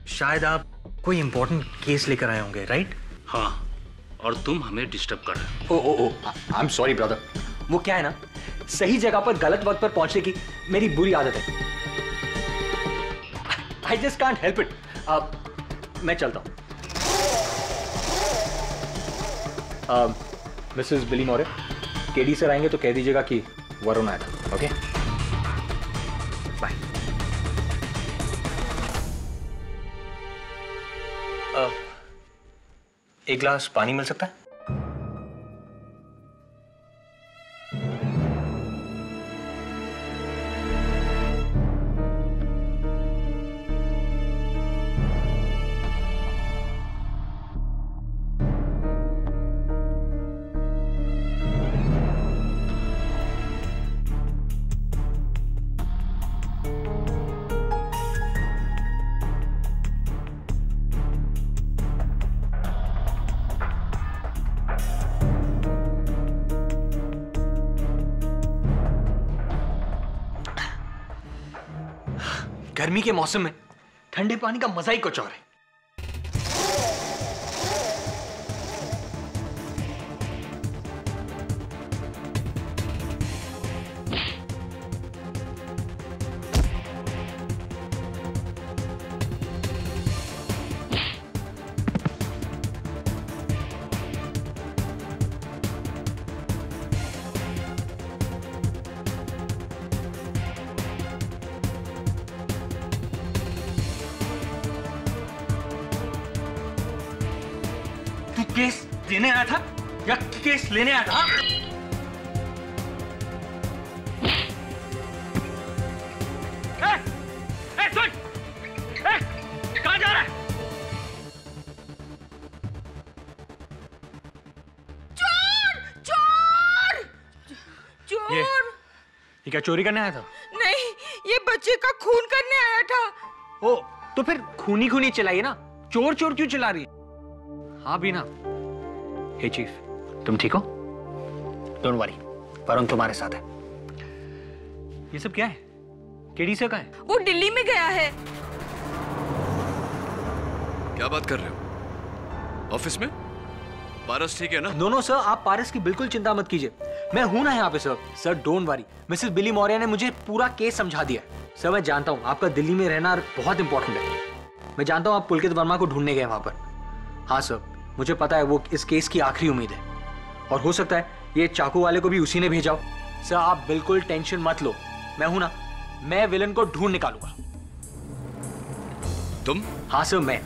शायद आप कोई इंपॉर्टेंट केस लेकर आए होंगे, राइट? हाँ, और तुम हमें डिस्टर्ब कर रहे हो। ओ आई एम सॉरी ब्रदर। वो क्या है ना, सही जगह पर गलत वक्त पर पहुंचने की मेरी बुरी आदत है। I just can't help it. मैं चलता हूं। मिसेस बिली मौर्य, केडी सर आएंगे तो कह दीजिएगा कि वरुण आया था। Okay, bye. एक ग्लास पानी मिल सकता है? गर्मी के मौसम में ठंडे पानी का मजा ही कुछ और है। केस देने आया था या केस लेने आया था? सुन! कहां जा रहा है? चोर! चोर! चोर! ये क्या चोरी करने आया था? नहीं, ये बच्चे का खून करने आया था। ओ, तो फिर खूनी खूनी चलाइए ना, चोर चोर क्यों चला रही है? हाँ बीना। हे चीफ, तुम ठीक हो? डोंट वरी, वरुण तुम्हारे साथ है। ये सब क्या है? केडी से कहाँ है? वो दिल्ली में गया है। क्या बात कर रहे हो? ऑफिस में? पारस ठीक है ना? नो सर, आप पारस की बिल्कुल चिंता मत कीजिए, मैं हूं ना यहाँ पे sir. Sir don't worry, Mrs Bilimoria ने मुझे पूरा केस समझा दिया। सर मैं जानता हूँ आपका दिल्ली में रहना बहुत इंपॉर्टेंट है। मैं जानता हूँ आप पुलकित वर्मा को ढूंढने गए वहां पर। हाँ सर, मुझे पता है वो इस केस की आखिरी उम्मीद है, और हो सकता है ये चाकू वाले को भी उसी ने भेजा हो। सर आप बिल्कुल टेंशन मत लो, मैं हूं ना, मैं विलन को ढूंढ निकालूंगा। तुम? हाँ सर मैं।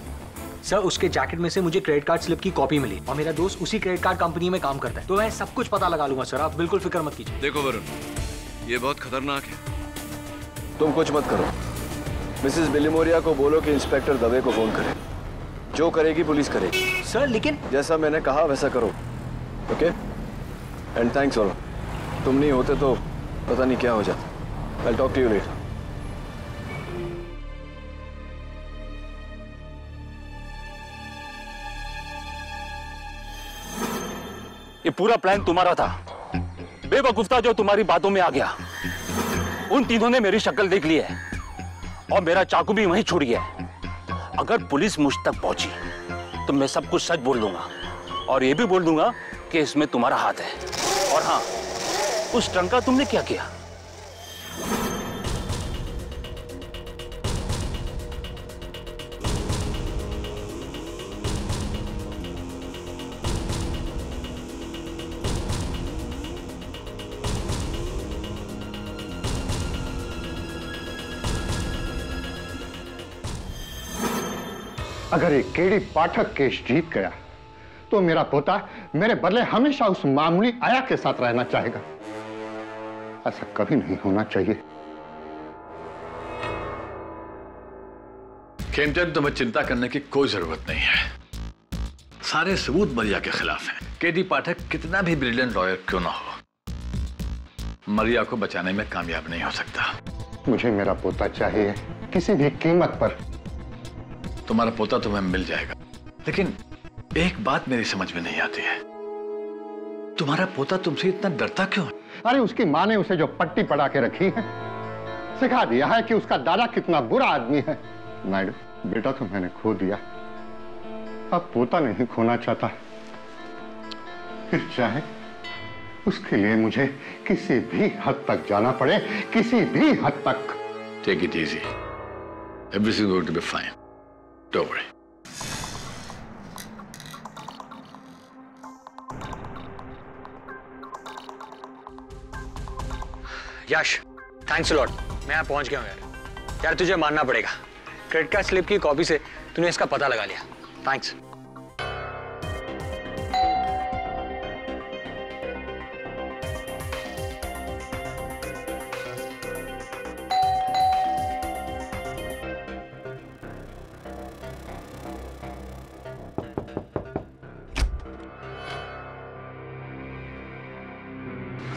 सर उसके जैकेट में से मुझे क्रेडिट कार्ड स्लिप की कॉपी मिली, और मेरा दोस्त उसी क्रेडिट कार्ड कंपनी में काम करता है, तो मैं सब कुछ पता लगा लूंगा सर, आप बिल्कुल फिक्र मत कीजिए। देखो वरुण, ये बहुत खतरनाक है। तुम कुछ मत करो, मिसेस बिलीमोरिया को बोलो कि इंस्पेक्टर दवे को फोन करे, जो करेगी पुलिस करेगी। सर लेकिन जैसा मैंने कहा वैसा करो, ओके? एंड थैंक्स ऑल, तुम नहीं होते तो पता नहीं क्या हो जाता। I'll talk to you later. ये पूरा प्लान तुम्हारा था, बेवकूफ था जो तुम्हारी बातों में आ गया। उन तीनों ने मेरी शक्ल देख ली है और मेरा चाकू भी वहीं छूट गया है। अगर पुलिस मुझ तक पहुंची तो मैं सब कुछ सच बोल दूंगा, और ये भी बोल दूंगा कि इसमें तुम्हारा हाथ है। और हाँ, उस ट्रंक का तुमने क्या किया? अगर ये केडी पाठक केस जीत गया तो मेरा पोता मेरे बदले हमेशा उस मामूली आया के साथ रहना चाहेगा। ऐसा कभी नहीं होना चाहिए। खेमचंद, तुम्हें चिंता करने की कोई जरूरत नहीं है। सारे सबूत मरिया के खिलाफ हैं। केडी पाठक कितना भी ब्रिलियंट लॉयर क्यों ना हो, मरिया को बचाने में कामयाब नहीं हो सकता। मुझे मेरा पोता चाहिए, किसी भी कीमत पर। तुम्हारा पोता तुम्हें मिल जाएगा, लेकिन एक बात मेरी समझ में नहीं आती है, तुम्हारा पोता तुमसे इतना डरता क्यों? अरे उसकी माँ ने उसे जो पट्टी पड़ा के रखी है, सिखा दिया है कि उसका दादा कितना बुरा आदमी है। नायडू, बेटा तो मैंने खो दिया, अब पोता नहीं खोना चाहता। फिर चाहे उसके लिए मुझे किसी भी हद तक जाना पड़े, किसी भी हद तक। Take it easy, everything going to be fine, don't worry. Yash, thanks a lot, मैं यहाँ पहुंच गया हूँ यार। यार तुझे मानना पड़ेगा, क्रेडिट कार्ड स्लिप की कॉपी से तूने इसका पता लगा लिया, थैंक्स।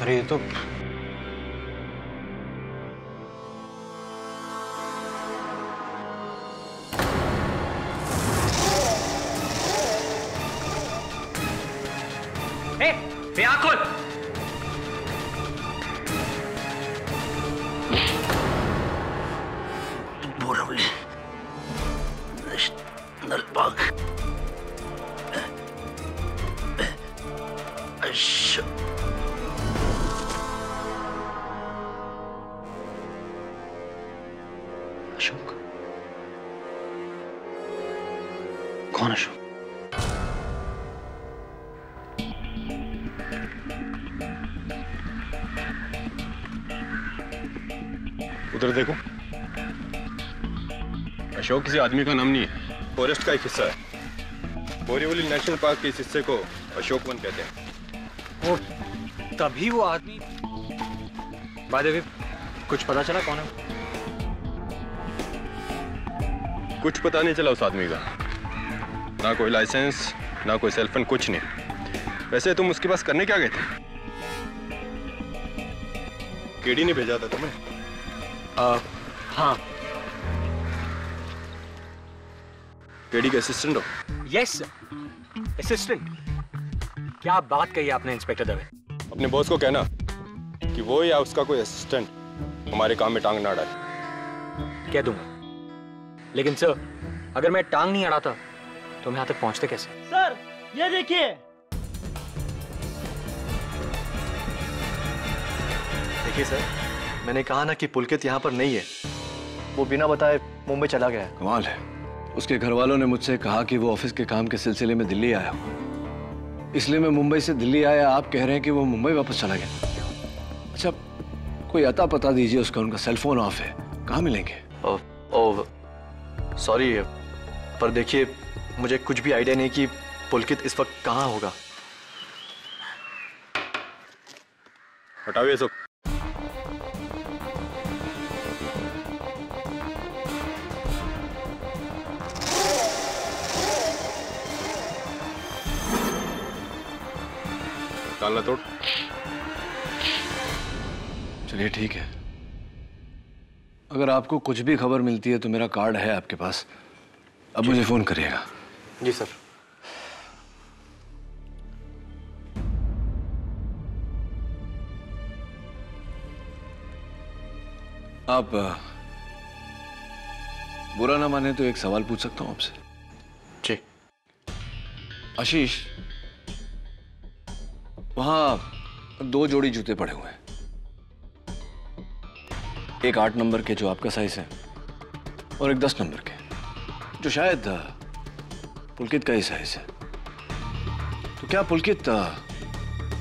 अरे ये तो आँख खोल। Borivali national park. अशोक? कौन अशोक? उधर देखो, अशोक किसी आदमी का नाम नहीं है, फॉरेस्ट का एक हिस्सा है। बोरीवली नेशनल पार्क के इस हिस्से को अशोक वन कहते हैं। वो तभी वो आदमी, बाय द वे, कुछ पता चला कौन है? कुछ पता नहीं चला उस आदमी का, ना कोई लाइसेंस, ना कोई सेल फोन, कुछ नहीं। वैसे तुम उसके पास करने क्या गए थे? केडी ने भेजा था तुम्हें? हाँ। केडी के असिस्टेंट हो? Yes, assistant. क्या बात कही आपने इंस्पेक्टर दवे? अपने बॉस को कहना कि वो या उसका कोई असिस्टेंट हमारे काम में टांग ना अड़ाए। कह दूंगा, लेकिन सर अगर मैं टांग नहीं अड़ाता तुम यहाँ तक पहुँचते कैसे? सर ये देखिए। देखिए सर, मैंने कहा ना कि पुलकित यहाँ पर नहीं है। वो बिना बताए मुंबई चला गया है। कमाल है, उसके घर वालों ने मुझसे कहा कि वो ऑफिस के काम के सिलसिले में दिल्ली आया हुआ, इसलिए मैं मुंबई से दिल्ली आया। आप कह रहे हैं कि वो मुंबई वापस चला गया। अच्छा, कोई अता पता दीजिए उसका। उनका सेल फोन ऑफ है, कहाँ मिलेंगे? सॉरी, पर देखिए मुझे कुछ भी आइडिया नहीं कि पुलकित इस वक्त कहाँ होगा। हटाओ ये सब। ताला तोड़। चलिए ठीक है, अगर आपको कुछ भी खबर मिलती है तो मेरा कार्ड है आपके पास, अब मुझे फोन करिएगा। जी सर। आप बुरा ना माने तो एक सवाल पूछ सकता हूं आपसे? जी। आशीष, वहां 2 जोड़ी जूते पड़े हुए हैं, एक 8 नंबर के जो आपका साइज है और एक 10 नंबर के जो शायद पुलकित का ही साइज है। तो क्या पुलकित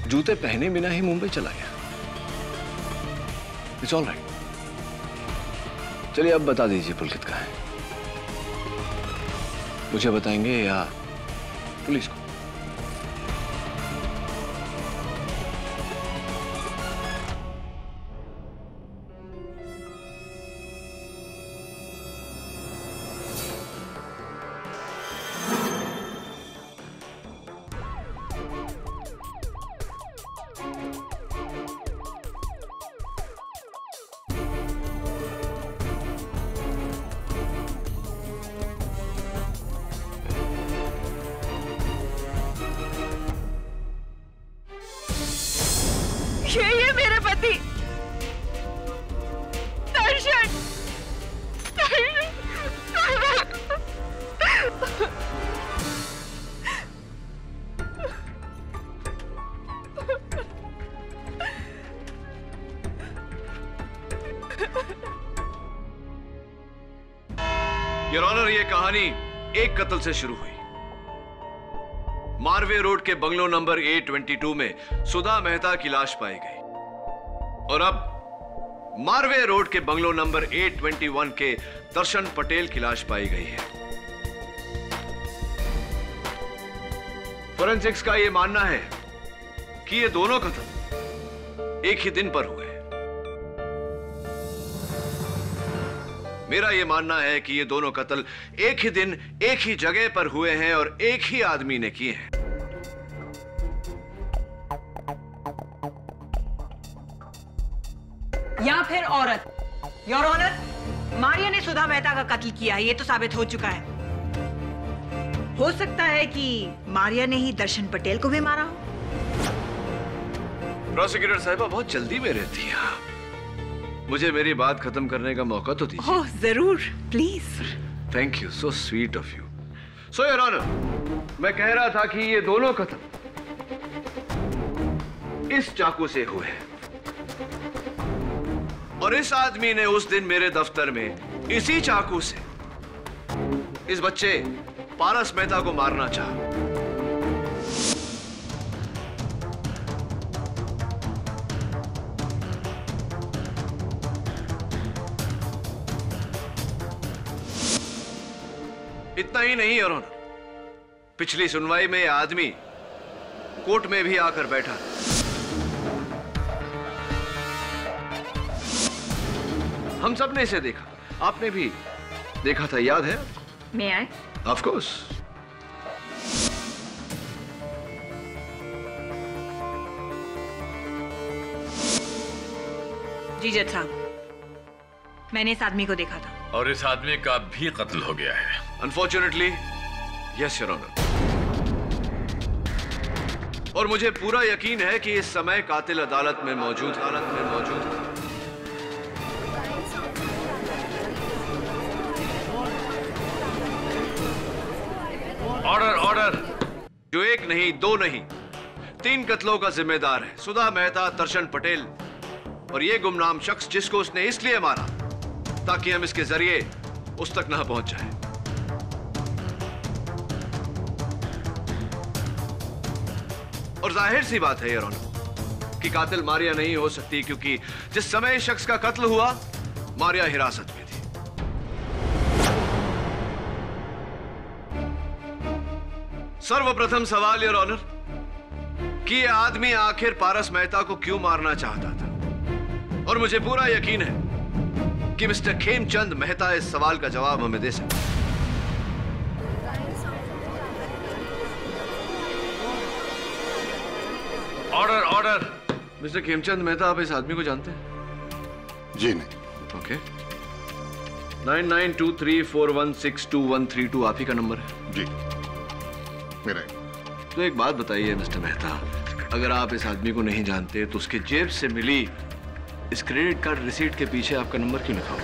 जूते पहने बिना ही मुंबई चला गया? It's all right. चलिए अब बता दीजिए पुलकित कहाँ है, मुझे बताएंगे या पुलिस को? ये मेरे पति दर्शन। योर ऑनर, ये कहानी एक कत्ल से शुरू हुई। मारवे रोड के बंगलो नंबर A22 में सुधा मेहता की लाश पाई गई और अब मारवे रोड के बंगलो नंबर A21 के दर्शन पटेल की लाश पाई गई है। फोरेंसिक्स का यह मानना है कि ये दोनों कत्ल एक ही दिन पर हुए। मेरा यह मानना है कि ये दोनों कत्ल एक ही दिन एक ही जगह पर हुए हैं और एक ही आदमी ने किए हैं। या फिर औरत। योर ऑनर, मारिया ने सुधा मेहता का कत्ल किया है, ये तो साबित हो चुका है। हो सकता है कि मारिया ने ही दर्शन पटेल को भी मारा हो। प्रोसिक्यूटर साहिबा बहुत जल्दी में रहती है, मुझे मेरी बात खत्म करने का मौका तो दीजिए। ओह जरूर, please. Thank you, so sweet of you. So your honour, मैं कह रहा था कि ये दोनों कत्ल इस चाकू से हुए हैं और इस आदमी ने उस दिन मेरे दफ्तर में इसी चाकू से इस बच्चे पारस मेहता को मारना चाहा। इतना ही नहीं योर ऑनर, पिछली सुनवाई में यह आदमी कोर्ट में भी आकर बैठा था। हम सब ने इसे देखा, आपने भी देखा था, याद है? मैं आए? Of course. जी जज साहब, मैंने इस आदमी को देखा था और इस आदमी का भी कत्ल हो गया है। अनफॉर्चुनेटली यस योर ऑनर, और मुझे पूरा यकीन है कि इस समय कातिल अदालत में मौजूद है। ऑर्डर जो एक नहीं, दो नहीं, 3 कत्लों का जिम्मेदार है। सुधा मेहता, दर्शन पटेल और ये गुमनाम शख्स जिसको उसने इसलिए मारा ताकि हम इसके जरिए उस तक न पहुंच जाए। और जाहिर सी बात है योर ऑनर कि कातिल मारिया नहीं हो सकती, क्योंकि जिस समय इस शख्स का कत्ल हुआ मारिया हिरासत में थी। सर्वप्रथम सवाल योर ऑनर कि यह आदमी आखिर पारस मेहता को क्यों मारना चाहता था, और मुझे पूरा यकीन है कि मिस्टर खेमचंद मेहता इस सवाल का जवाब हमें दे सकते हैं। Order order. Mister Khemchand Mehta, आप इस आदमी को जानते हैं? जी नहीं। ओके। 9923416213 आप ही का नंबर है? जी मेरा। तो एक बात बताइए मिस्टर मेहता, अगर आप इस आदमी को नहीं जानते तो उसके जेब से मिली इस क्रेडिट कार्ड रिसीट के पीछे आपका नंबर क्यों लिखा हुआ?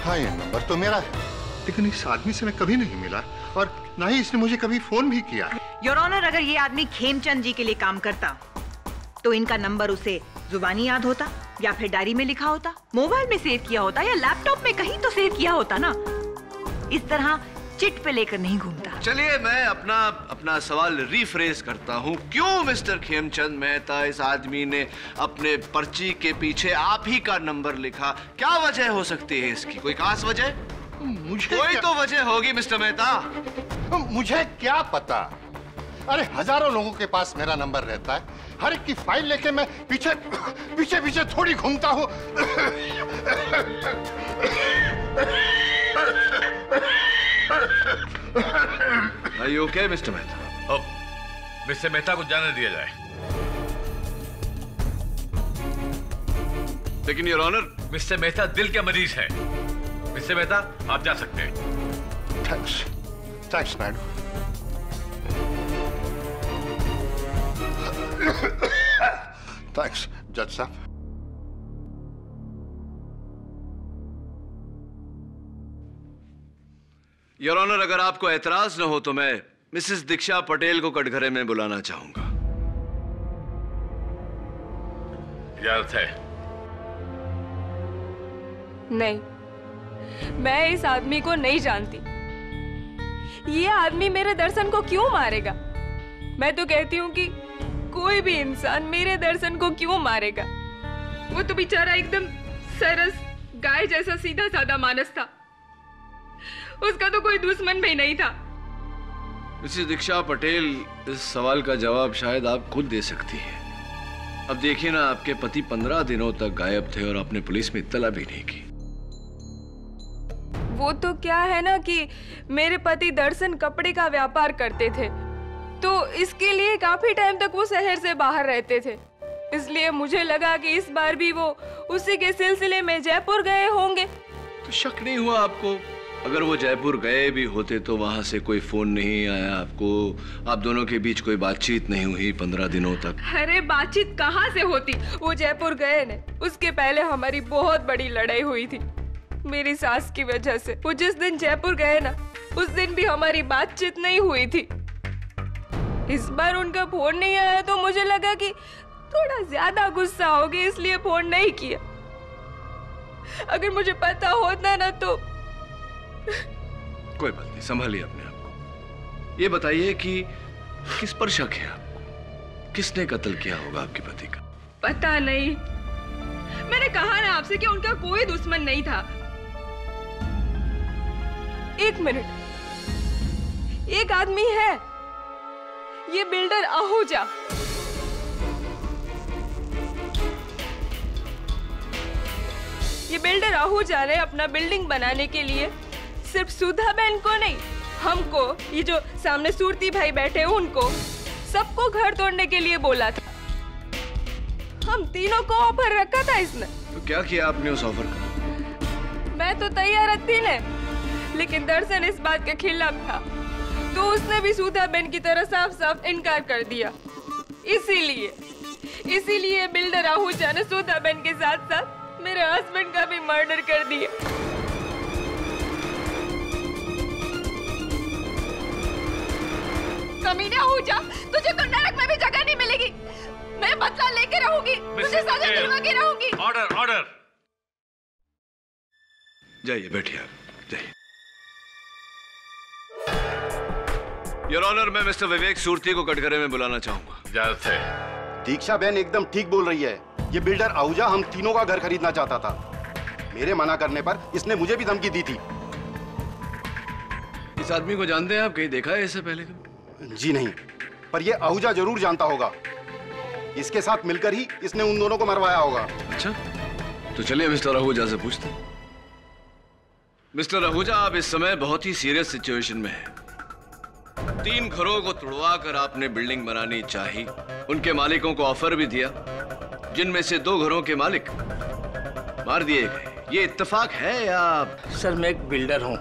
हाँ, ये नंबर तो मेरा है, लेकिन इस आदमी से मैं कभी नहीं मिला और ना ही इसने मुझे कभी फोन भी किया। योर ऑनर, अगर ये आदमी खेमचंद जी के लिए काम करता तो इनका नंबर उसे जुबानी याद होता या फिर डायरी में लिखा होता, मोबाइल में सेव किया होता या लैपटॉप में कहीं तो सेव किया होता ना। इस तरह चिट पे लेकर नहीं घूमता। चलिए मैं अपना सवाल रीफ्रेज करता हूँ। क्यों मिस्टर खेमचंद मेहता इस आदमी ने अपने पर्ची के पीछे आप ही का नंबर लिखा? क्या वजह हो सकती है इसकी? कोई खास वजह? मुझे कोई तो वजह होगी मिस्टर मेहता। मुझे क्या पता? अरे हजारों लोगों के पास मेरा नंबर रहता है, हर एक की फाइल लेके मैं पीछे पीछे पीछे थोड़ी घूमता हूँ। Are you okay, mister Mehta? Mister Mehta को जाने दिया जाए। लेकिन योर ऑनर, मिस्टर मेहता दिल के मरीज हैं। मिस्टर मेहता, आप जा सकते हैं। Thanks madam. थैंक्स जज साहब। योर ऑनर, अगर आपको एतराज न हो तो मैं मिसेस दीक्षा पटेल को कटघरे में बुलाना चाहूंगा। इजाजत है? नहीं, मैं इस आदमी को नहीं जानती। ये आदमी मेरे दर्शन को क्यों मारेगा? मैं तो कहती हूँ कि कोई भी इंसान मेरे दर्शन को क्यों मारेगा? वो तो बेचारा एकदम सरस गाय जैसा सीधा साधा मानस था, उसका तो कोई दुश्मन भी नहीं था। मिसेस दीक्षा पटेल, इस सवाल का जवाब शायद आप खुद दे सकती हैं। अब देखिए ना, आपके पति 15 दिनों तक गायब थे और आपने पुलिस में इत्तला भी नहीं की। वो तो क्या है ना कि मेरे पति दर्शन कपड़े का व्यापार करते थे, तो इसके लिए काफी टाइम तक वो शहर से बाहर रहते थे। इसलिए मुझे लगा कि इस बार भी वो उसी के सिलसिले में जयपुर गए होंगे। तो शक नहीं हुआ आपको? अगर वो जयपुर गए भी होते तो वहां से कोई फोन नहीं आया आपको, आप दोनों के बीच कोई बातचीत नहीं हुई 15 दिनों तक? अरे बातचीत कहाँ से होती? वो जयपुर गए न, उसके पहले हमारी बहुत बड़ी लड़ाई हुई थी मेरी सास की वजह से। वो जिस दिन जयपुर गए ना, उस दिन भी हमारी बातचीत नहीं हुई थी। इस बार उनका फोन नहीं आया तो मुझे लगा कि थोड़ा ज्यादा गुस्सा होगी, इसलिए फोन नहीं किया। अगर मुझे पता होता ना तो। कोई बात नहीं, संभालिए अपने आप को। ये बताइए कि किस पर शक है आपको? किसने कत्ल किया होगा आपके पति का? पता नहीं, मैंने कहा ना आपसे कि उनका कोई दुश्मन नहीं था। एक मिनट, एक आदमी है, ये बिल्डर आहूजा। ये बिल्डर आहूजा ने अपना बिल्डिंग बनाने के लिए सिर्फ सुधा बहन को नहीं, हमको, ये जो सामने सूरती भाई बैठे हैं उनको, सबको घर तोड़ने के लिए बोला था। हम तीनों को ऑफर रखा था इसने। तो क्या किया आपने उस ऑफर का? मैं तो तैयार थी न, लेकिन दर्शन इस बात के खिलाफ था, तो उसने भी सुधा बहन की तरह साफ साफ इनकार कर दिया। इसीलिए बिल्डर आहूजा ने सुधा बहन के साथ साथ मेरे हस्बैंड का भी मर्डर कर दिया। कमीने आहूजा, तुझे तो नरक में भी जगह नहीं मिलेगी। मैं बदला लेके रहूंगी, तुझे सजा दिलवा के रहूंगी। Order order. जाइए बैठिए आप, जाइए। योर ऑनर, मैं मिस्टर विवेक सूरती को कटघरे में बुलाना चाहूंगा। इजाजत है। दीक्षा बहन एकदम ठीक बोल रही है। ये बिल्डर आहूजा हम तीनों का घर खरीदना चाहता था। मेरे मना करने पर इसने मुझे भी धमकी दी थी। इस आदमी को जानते हैं आप? कहीं देखा है इससे पहले? जी नहीं, पर ये आहूजा जरूर जानता होगा। इसके साथ मिलकर ही इसने उन दोनों को मरवाया होगा। अच्छा, तो चलिए मिस्टर आहूजा से पूछते हैं। मिस्टर आहूजा, आप इस समय बहुत ही सीरियस सिचुएशन में हैं। 3 घरों को तुड़वा कर आपने बिल्डिंग बनानी चाही। उनके मालिकों को ऑफर भी दिया, जिनमें से 2 घरों के मालिक मार दिए गए। ये इत्तेफाक है या? सर, मैं एक बिल्डर हूँ।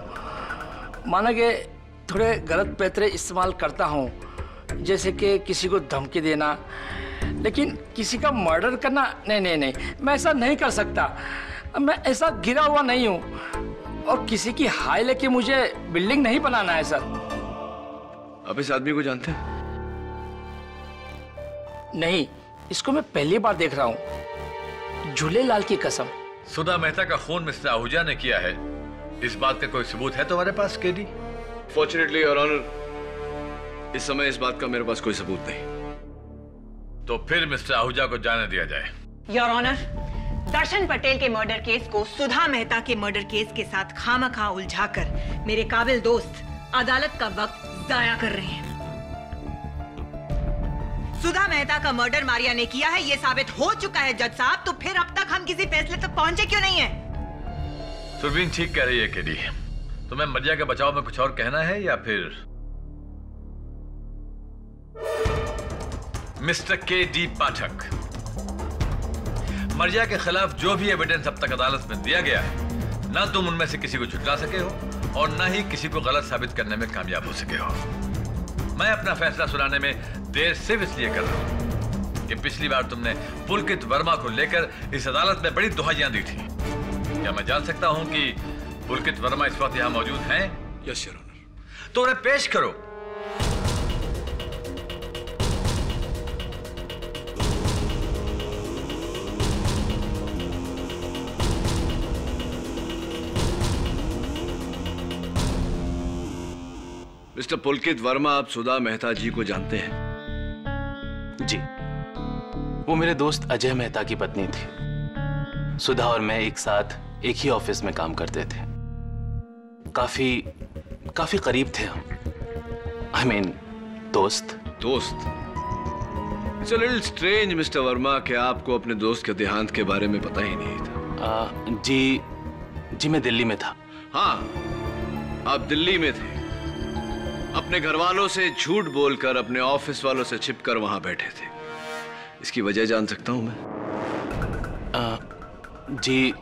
माना कि थोड़े गलत पैतरे इस्तेमाल करता हूँ, जैसे कि किसी को धमकी देना, लेकिन किसी का मर्डर करना नहीं नहीं नहीं, मैं ऐसा नहीं कर सकता। मैं ऐसा गिरा हुआ नहीं हूँ और किसी की हाय लेके मुझे बिल्डिंग नहीं बनाना है सर। आप इस आदमी को जानते हैं? नहीं, इसको मैं पहली बार देख रहा हूँ, झूलेलाल की कसम। सुधा मेहता का खून मिस्टर आहूजा ने किया है, इस बात का कोई सबूत है तुम्हारे पास केडी? फॉर्चुनेटली योर ऑनर, इस समय इस बात का मेरे पास कोई सबूत नहीं। तो फिर मिस्टर आहूजा को जाने दिया जाए। योर ऑनर, दर्शन पटेल के मर्डर केस को सुधा मेहता के मर्डर केस के साथ खामखा उलझाकर मेरे काबिल दोस्त अदालत का वक्त जाया कर रहे हैं। सुधा मेहता का मर्डर मारिया ने किया है, यह साबित हो चुका है जज साहब। तो फिर अब तक हम किसी फैसले तक पहुंचे क्यों नहीं है? सुरवीन ठीक कह रही है केडी। तुम्हें मरिया के बचाव में कुछ और कहना है या फिर? Mister KD. पाठक, मरिया के खिलाफ जो भी एविडेंस अब तक अदालत में दिया गया है, ना तुम उनमें से किसी को झुठला सके हो और ना ही किसी को गलत साबित करने में कामयाब हो सके हो। मैं अपना फैसला सुनाने में देर सिर्फ इसलिए कर रहा हूं कि पिछली बार तुमने पुलकित वर्मा को लेकर इस अदालत में बड़ी दुहाइयां दी थी। क्या मैं जान सकता हूं कि पुलकित वर्मा इस वक्त यहां मौजूद हैं? Yes your honour. तो उन्हें पेश करो। मिस्टर पुलकित वर्मा, आप सुधा मेहता जी को जानते हैं? जी, वो मेरे दोस्त अजय मेहता की पत्नी थी। सुधा और मैं एक साथ एक ही ऑफिस में काम करते थे। काफी करीब थे हम। I mean, दोस्त। It's a little strange, mister Verma, कि आपको अपने दोस्त के देहांत के बारे में पता ही नहीं था। जी मैं दिल्ली में था। हाँ, आप दिल्ली में थे। अपने घर वालों से झूठ बोलकर अपने ऑफिस वालों से छिपकर वहां बैठे थे। इसकी वजह जान सकता हूं मैं? जी,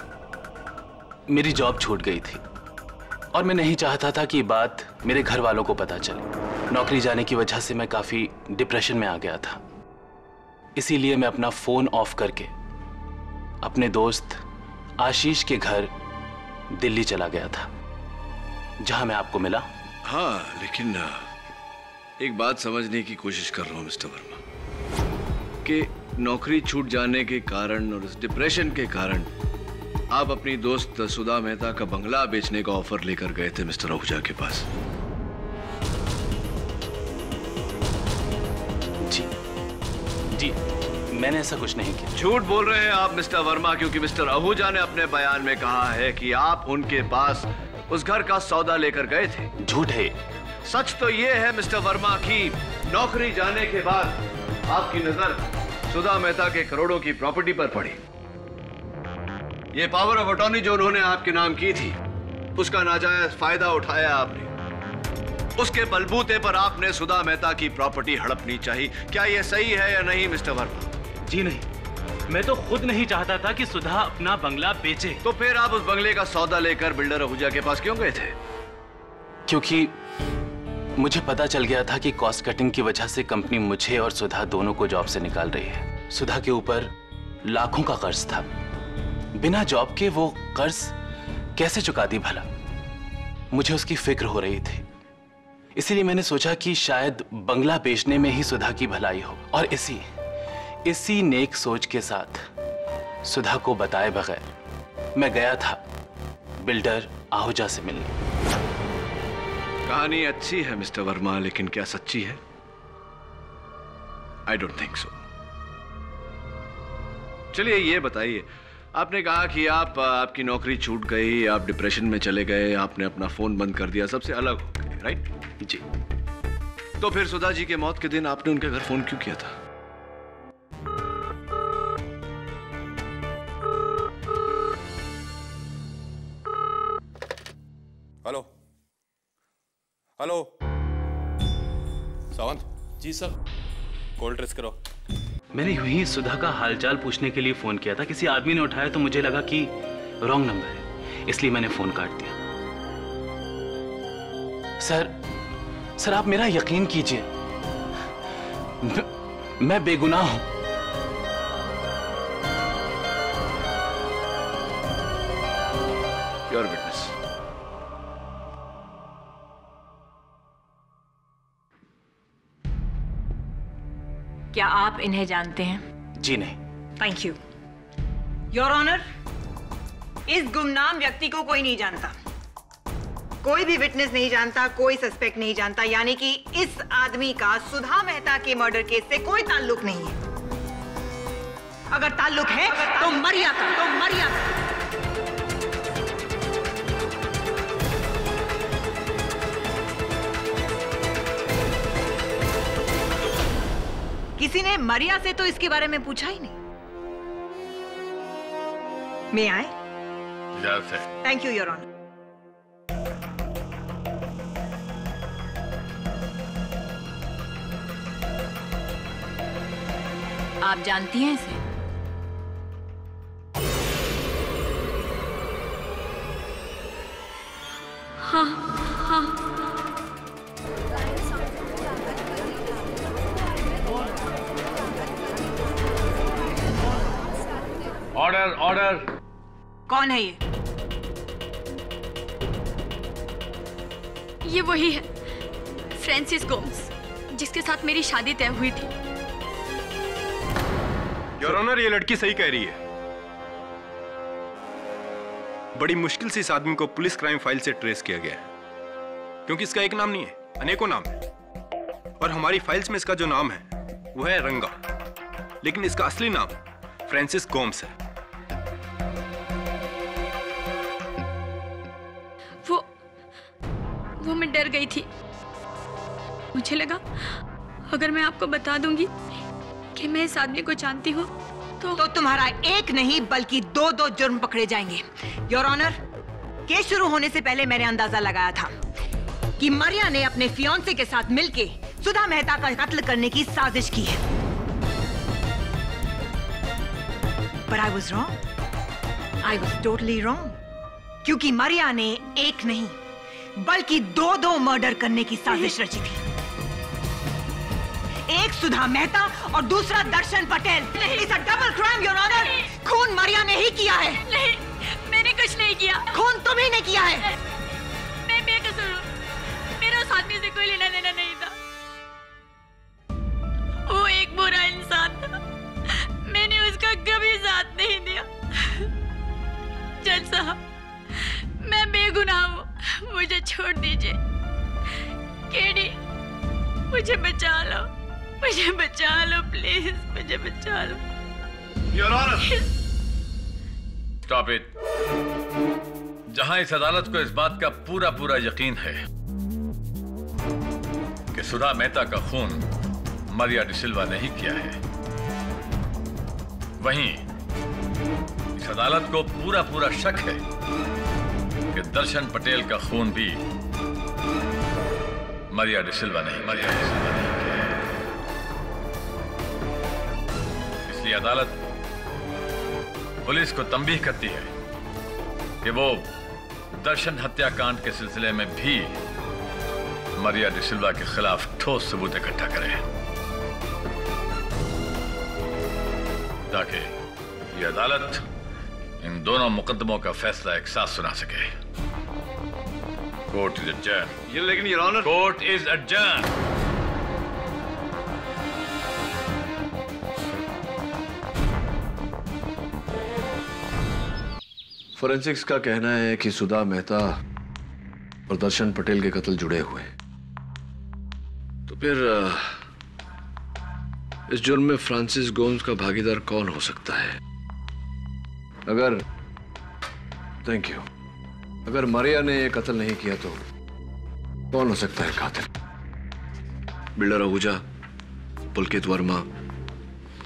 मेरी जॉब छूट गई थी और मैं नहीं चाहता था कि बात मेरे घर वालों को पता चले। नौकरी जाने की वजह से मैं काफी डिप्रेशन में आ गया था। इसीलिए मैं अपना फोन ऑफ करके अपने दोस्त आशीष के घर दिल्ली चला गया था, जहां मैं आपको मिला। हाँ, लेकिन एक बात समझने की कोशिश कर रहा हूं मिस्टर वर्मा, कि नौकरी छूट जाने के कारण और इस डिप्रेशन के कारण आप अपनी दोस्त सुधा मेहता का बंगला बेचने का ऑफर लेकर गए थे मिस्टर आहूजा के पास। जी, मैंने ऐसा कुछ नहीं किया। झूठ बोल रहे हैं आप मिस्टर वर्मा, क्योंकि मिस्टर आहूजा ने अपने बयान में कहा है कि आप उनके पास उस घर का सौदा लेकर गए थे। झूठ है। सच तो ये है मिस्टर वर्मा की नौकरी जाने के बाद आपकी नजर सुधा मेहता के करोड़ों की प्रॉपर्टी पर पड़ी। ये पावर ऑफ अटॉर्नी जो उन्होंने आपके नाम की थी, उसका नाजायज फायदा उठाया आपने। उसके बलबूते पर आपने सुधा मेहता की प्रॉपर्टी हड़पनी चाहिए। क्या यह सही है या नहीं मिस्टर वर्मा? जी नहीं, मैं तो खुद नहीं चाहता था कि सुधा अपना बंगला बेचे। तो फिर आप उस बंगले का सौदा लेकर बिल्डर आहूजा के पास क्यों गए थे? क्योंकि मुझे पता चल गया था कि कॉस्ट कटिंग की वजह से कंपनी मुझे और सुधा दोनों को जॉब से निकाल रही है। सुधा के ऊपर लाखों का कर्ज था। बिना जॉब के वो कर्ज कैसे चुका दी भला? मुझे उसकी फिक्र हो रही थी। इसीलिए मैंने सोचा कि शायद बंगला बेचने में ही सुधा की भलाई हो, और इसी नेक सोच के साथ सुधा को बताए बगैर मैं गया था बिल्डर आहूजा से मिलने। कहानी अच्छी है मिस्टर वर्मा, लेकिन क्या सच्ची है? I don't think so. चलिए ये बताइए, आपने कहा कि आपकी नौकरी छूट गई, आप डिप्रेशन में चले गए, आपने अपना फोन बंद कर दिया, सबसे अलग हो गए, राइट? जी। तो फिर सुधा जी के मौत के दिन आपने उनके घर फोन क्यों किया था? हेलो हेलो सावंत जी सर। कॉल ट्रेस करो। मैंने यूं ही सुधा का हालचाल पूछने के लिए फोन किया था, किसी आदमी ने उठाया तो मुझे लगा कि रॉन्ग नंबर है, इसलिए मैंने फोन काट दिया। सर आप मेरा यकीन कीजिए, मैं बेगुनाह हूं। Your witness. क्या आप इन्हें जानते हैं? जी नहीं। Thank you your honour. इस गुमनाम व्यक्ति को कोई नहीं जानता, कोई भी विटनेस नहीं जानता, कोई सस्पेक्ट नहीं जानता, यानी कि इस आदमी का सुधा मेहता के मर्डर केस से कोई ताल्लुक नहीं है। अगर ताल्लुक है तो मरिया का। किसी ने मरिया से तो इसके बारे में पूछा ही नहीं। मैं आए? Thank you your honour. आप जानती हैं इसे? हाँ। ऑर्डर। कौन है ये वही है, फ्रांसिस गोम्स, जिसके साथ मेरी शादी तय हुई थी। योर ऑनर, ये लड़की सही कह रही है। बड़ी मुश्किल से इस आदमी को पुलिस क्राइम फाइल से ट्रेस किया गया है, क्योंकि इसका एक नाम नहीं है, अनेकों नाम है। और हमारी फाइल्स में इसका जो नाम है वो है रंगा, लेकिन इसका असली नाम फ्रांसिस गोम्स है। वो मैं डर गई थी। मुझे लगा अगर मैं आपको बता दूंगी कि मैं इस आदमी को जानती हूँ तो तुम्हारा एक नहीं बल्कि दो जुर्म पकड़े जाएंगे। योर ऑनर, केस शुरू होने से पहले मैंने अंदाजा लगाया था कि मरिया ने अपने फियांसे के साथ मिलके सुधा मेहता का कत्ल करने की साजिश की है। But I was wrong. I was totally wrong. क्योंकि मरिया ने एक नहीं बल्कि दो मर्डर करने की साजिश रची थी। एक सुधा मेहता और दूसरा दर्शन Patel. It's a double crime, Your Honor. खून मरिया ने ही किया है। नहीं, मैंने कुछ नहीं किया। खून तुम्ही ने किया है। मैं बेकसूर हूँ, मेरा उस आदमी से कोई लेना देना नहीं था। वो एक बुरा इंसान था, मैंने उसका कभी साथ नहीं दिया। जज साहब, मैं बेगुनाह हूँ, मुझे छोड़ दीजिए। केडी, मुझे बचा लो, प्लीज, मुझे बचा लो। Your honour, stop it. जहां इस अदालत को इस बात का पूरा यकीन है कि सुधा मेहता का खून मरिया डिसिल्वा ने ही किया है, वहीं इस अदालत को पूरा शक है कि दर्शन पटेल का खून भी मरिया डिसिल्वा ने किया है। इसलिए अदालत पुलिस को तंबीह करती है कि वो दर्शन हत्याकांड के सिलसिले में भी मरिया डिसिल्वा के खिलाफ ठोस सबूत इकट्ठा करे, ताकि ये अदालत इन दोनों मुकदमों का फैसला एक साथ सुना सके। Court is adjourn. ये लेकिन your honour, court is adjourn. Forensics का कहना है कि सुधा मेहता और दर्शन पटेल के कत्ल जुड़े हुए हैं। तो फिर इस जुर्म में फ्रांसिस गोम्स का भागीदार कौन हो सकता है? अगर मारिया ने ये कत्ल नहीं किया तो कौन हो सकता है कातिल? Builder Ahuja, Pulkit Verma,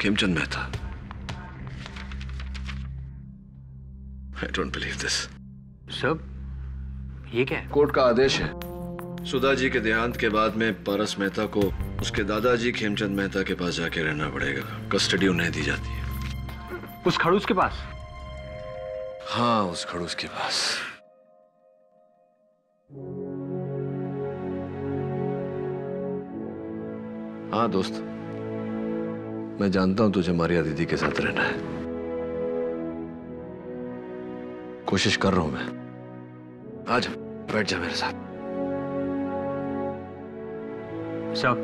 Khemchand Mehta. I don't believe this. Sir, ये क्या है? कोर्ट का आदेश है, सुधा जी के देहांत के बाद में पारस मेहता को उसके दादाजी खेमचंद मेहता के पास जाके रहना पड़ेगा। कस्टडी उन्हें दी जाती है। उस खड़ूस के पास? हाँ, उस खड़ूस के पास। हाँ दोस्त, मैं जानता हूं तुझे मारिया दीदी के साथ रहना है। कोशिश कर रहा हूं मैं। आजा, बैठ जा मेरे साथ। सर,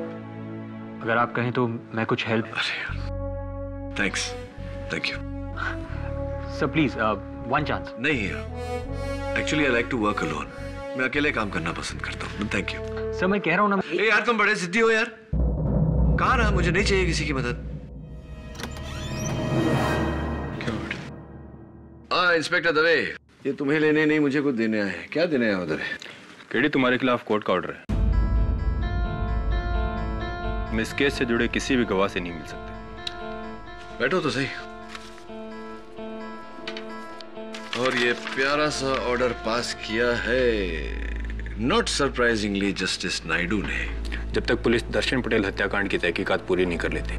अगर आप कहें तो मैं कुछ help. Thanks, thank you. Sir please, one chance. नहीं, actually I like to work alone. मैं अकेले काम करना पसंद करता हूँ। Thank you. सर मैं कह रहा हूँ ना। यार तुम बड़े जिद्दी हो यार। कहा ना मुझे नहीं चाहिए किसी की मदद। हाँ इंस्पेक्टर दवे, ये तुम्हें लेने नहीं मुझे कुछ देने आए हैं। क्या देने आए हो दवे? केडी, तुम्हारे खिलाफ कोर्ट का ऑर्डर है। तुम इस केस से जुड़े किसी भी गवाह से नहीं मिल सकते। बैठो तो सही। और ये प्यारा सा ऑर्डर पास किया है नॉट सरप्राइजिंगली जस्टिस नायडू ने। जब तक पुलिस दर्शन पटेल हत्याकांड की तहकीकात पूरी नहीं कर लेती,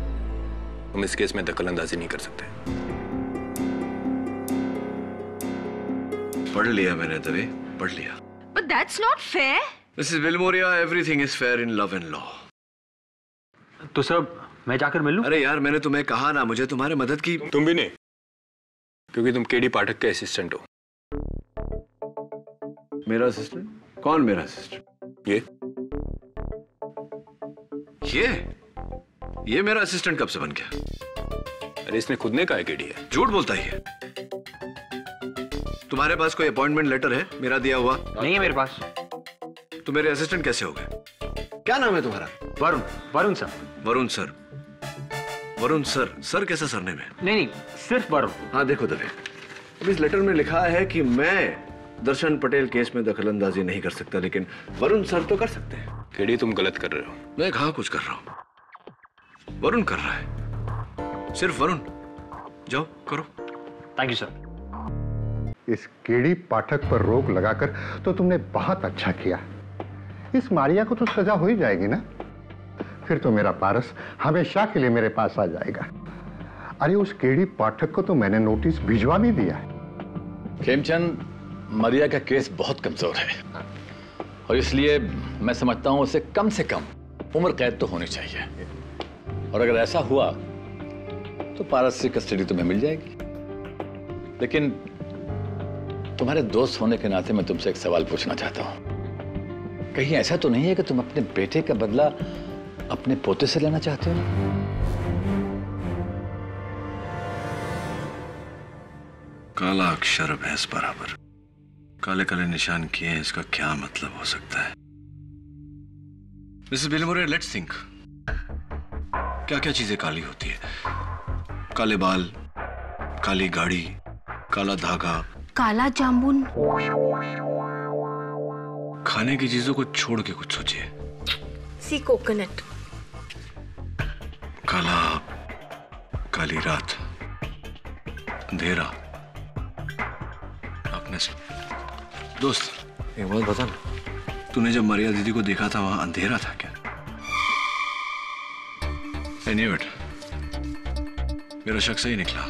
तुम इस केस में दखलंदाजी नहीं कर सकते। पढ़ लिया मैंने दवे, पढ़ लिया। But that's not fair. Mrs. Vilmoria, everything is fair in love and law. तो सर मैं जाकर मिल लूं? अरे यार मैंने तुम्हें कहा ना मुझे तुम्हारे मदद की। तुम भी नहीं, क्योंकि तुम केडी पाठक के असिस्टेंट हो। मेरा असिस्टेंट? कौन मेरा असिस्टेंट? ये मेरा असिस्टेंट कब से बन गया? अरे इसने खुद ने कहा है केडी है। झूठ बोलता ही है। तुम्हारे पास कोई अपॉइंटमेंट लेटर है मेरा दिया हुआ? नहीं है मेरे पास। तो मेरे असिस्टेंट कैसे हो गए? क्या नाम है तुम्हारा? Varun. Varun sir. Varun sir. Varun sir. Sir कैसा सरनेम है? नहीं, सिर्फ वरुण। हाँ देखो दवे, अब इस लेटर में लिखा है कि मैं दर्शन पटेल केस में दखलंदाजी नहीं कर सकता, लेकिन वरुण सर तो कर सकते हैं। केडी तुम गलत कर रहे हो। मैं कहाँ कुछ कर रहा हूँ, वरुण कर रहा है। सिर्फ वरुण। जाओ करो। Thank you sir. इस केडी पाठक पर रोक लगाकर तो तुमने बहुत अच्छा किया। इस मारिया को तो सजा हो ही जाएगी ना। फिर तो मेरा पारस हमेशा के लिए मेरे पास आ जाएगा। अरे उस केडी पाठक को तो मैंने नोटिस भिजवा भी दिया है। खेमचंद, मारिया का केस बहुत कमजोर है और इसलिए मैं समझता हूं उसे कम से कम उम्र कैद तो होनी चाहिए। और अगर ऐसा हुआ तो पारस से कस्टडी तुम्हें मिल जाएगी। लेकिन तुम्हारे दोस्त होने के नाते मैं तुमसे एक सवाल पूछना चाहता हूं। कहीं ऐसा तो नहीं है कि तुम अपने बेटे का बदला अपने पोते से लेना चाहते हो? काला अक्षर भैंस बराबर, काले काले निशान किए हैं, इसका क्या मतलब हो सकता है? Mrs Bilimoria, let's think. क्या क्या चीजें काली होती है? काले बाल, काली गाड़ी, काला धागा, काला जामुन। खाने की चीजों को छोड़ के कुछ सोचिए। सी कोकोनट। काला, काली रात, अंधेरा, डार्कनेस। दोस्त एक बात बता ना, तूने जब मारिया दीदी को देखा था वहां अंधेरा था क्या? I knew it. मेरा शक सही निकला।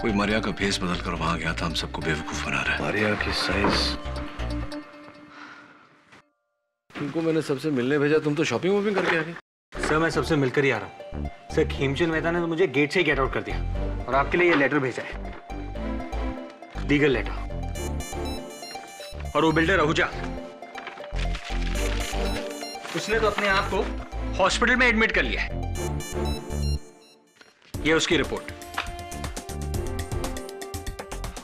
कोई मारिया का भेष बदल कर वहां गया था, हम सबको बेवकूफ बना रहा है। मारिया की साइज। तुमको मैंने सबसे मिलने भेजा, तुम तो शॉपिंग वॉपिंग करके आ गए। सर मैं सबसे मिलकर ही आ रहा हूँ। सर खेमचंद मेहता ने तो मुझे गेट से ही गेट आउट कर दिया और आपके लिए ये लेटर भेजा है, लीगल लेटर। और वो बिल्डर आहूजा उसने तो अपने आप को हॉस्पिटल में एडमिट कर लिया है। ये उसकी रिपोर्ट।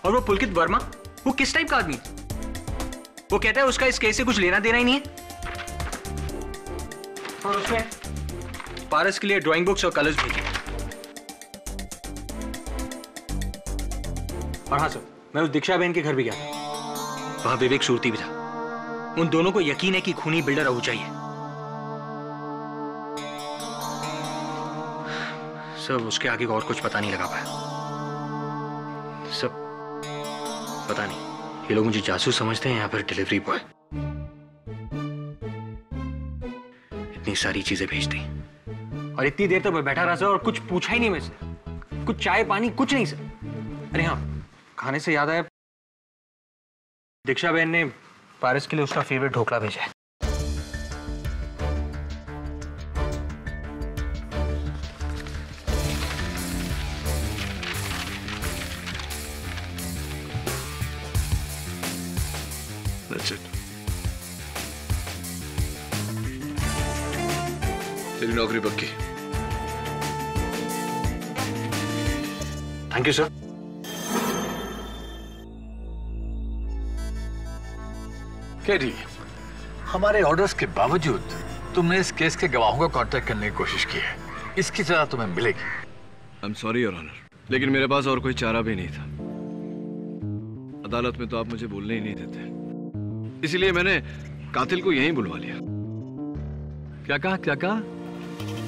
और वो पुलकित वर्मा, वो किस टाइप का आदमी? वो कहता है उसका इस केस से कुछ लेना देना ही नहीं है। और उसने पारस के लिए ड्राइंग बुक्स और कलर्स भेजे। और हाँ सर, मैं उस दीक्षा बहन के घर भी गया था। वहां विवेक सूरती भी था। उन दोनों को यकीन है कि खूनी बिल्डर आहूजा ही है। सब उसके आगे और कुछ पता नहीं लगा पाया। सब पता नहीं, ये लोग मुझे जासूस समझते हैं या फिर डिलीवरी बॉय। इतनी सारी चीजें भेज दी और इतनी देर तक मैं बैठा रहा सर और कुछ पूछा ही नहीं मुझसे। कुछ चाय पानी कुछ नहीं सर। अरे हाँ, खाने से याद आया, दीक्षा बहन ने पारस के लिए उसका फेवरेट ढोकला भेजा है। That's it. तेरी नौकरी पक्की। Thank you sir. केडी, हमारे ऑर्डर्स के बावजूद तुमने इस केस के गवाहों को कांटेक्ट करने की कोशिश की है। इसकी सजा तुम्हें मिलेगी। I am sorry your honour, लेकिन मेरे पास और कोई चारा भी नहीं था। अदालत में तो आप मुझे बोलने ही नहीं देते, इसलिए मैंने कातिल को यहीं बुलवा लिया। क्या कहा, क्या कहा?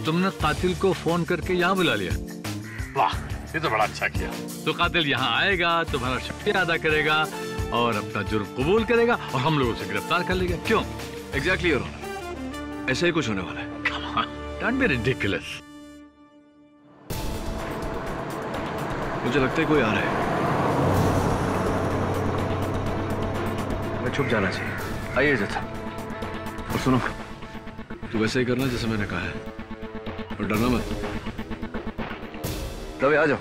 तुमने कातिल को फोन करके यहाँ बुला लिया? वाह, ये तो बड़ा अच्छा किया। तो कातिल यहाँ आएगा, तुम्हारा शुक्रिया अदा करेगा और अपना जुर्म कबूल करेगा और हम लोग उसे गिरफ्तार कर लेगा। क्यों? एग्जैक्टली योर ऑनर, ऐसा ही कुछ होने वाला है। Come on, don't be ridiculous. मुझे लगता है कोई आ रहा है। मैं छुप जाना चाहिए। आइए जथा। और सुनो, तू वैसे ही करना जैसे मैंने कहा है और डरना मत। रवि आ जाओ।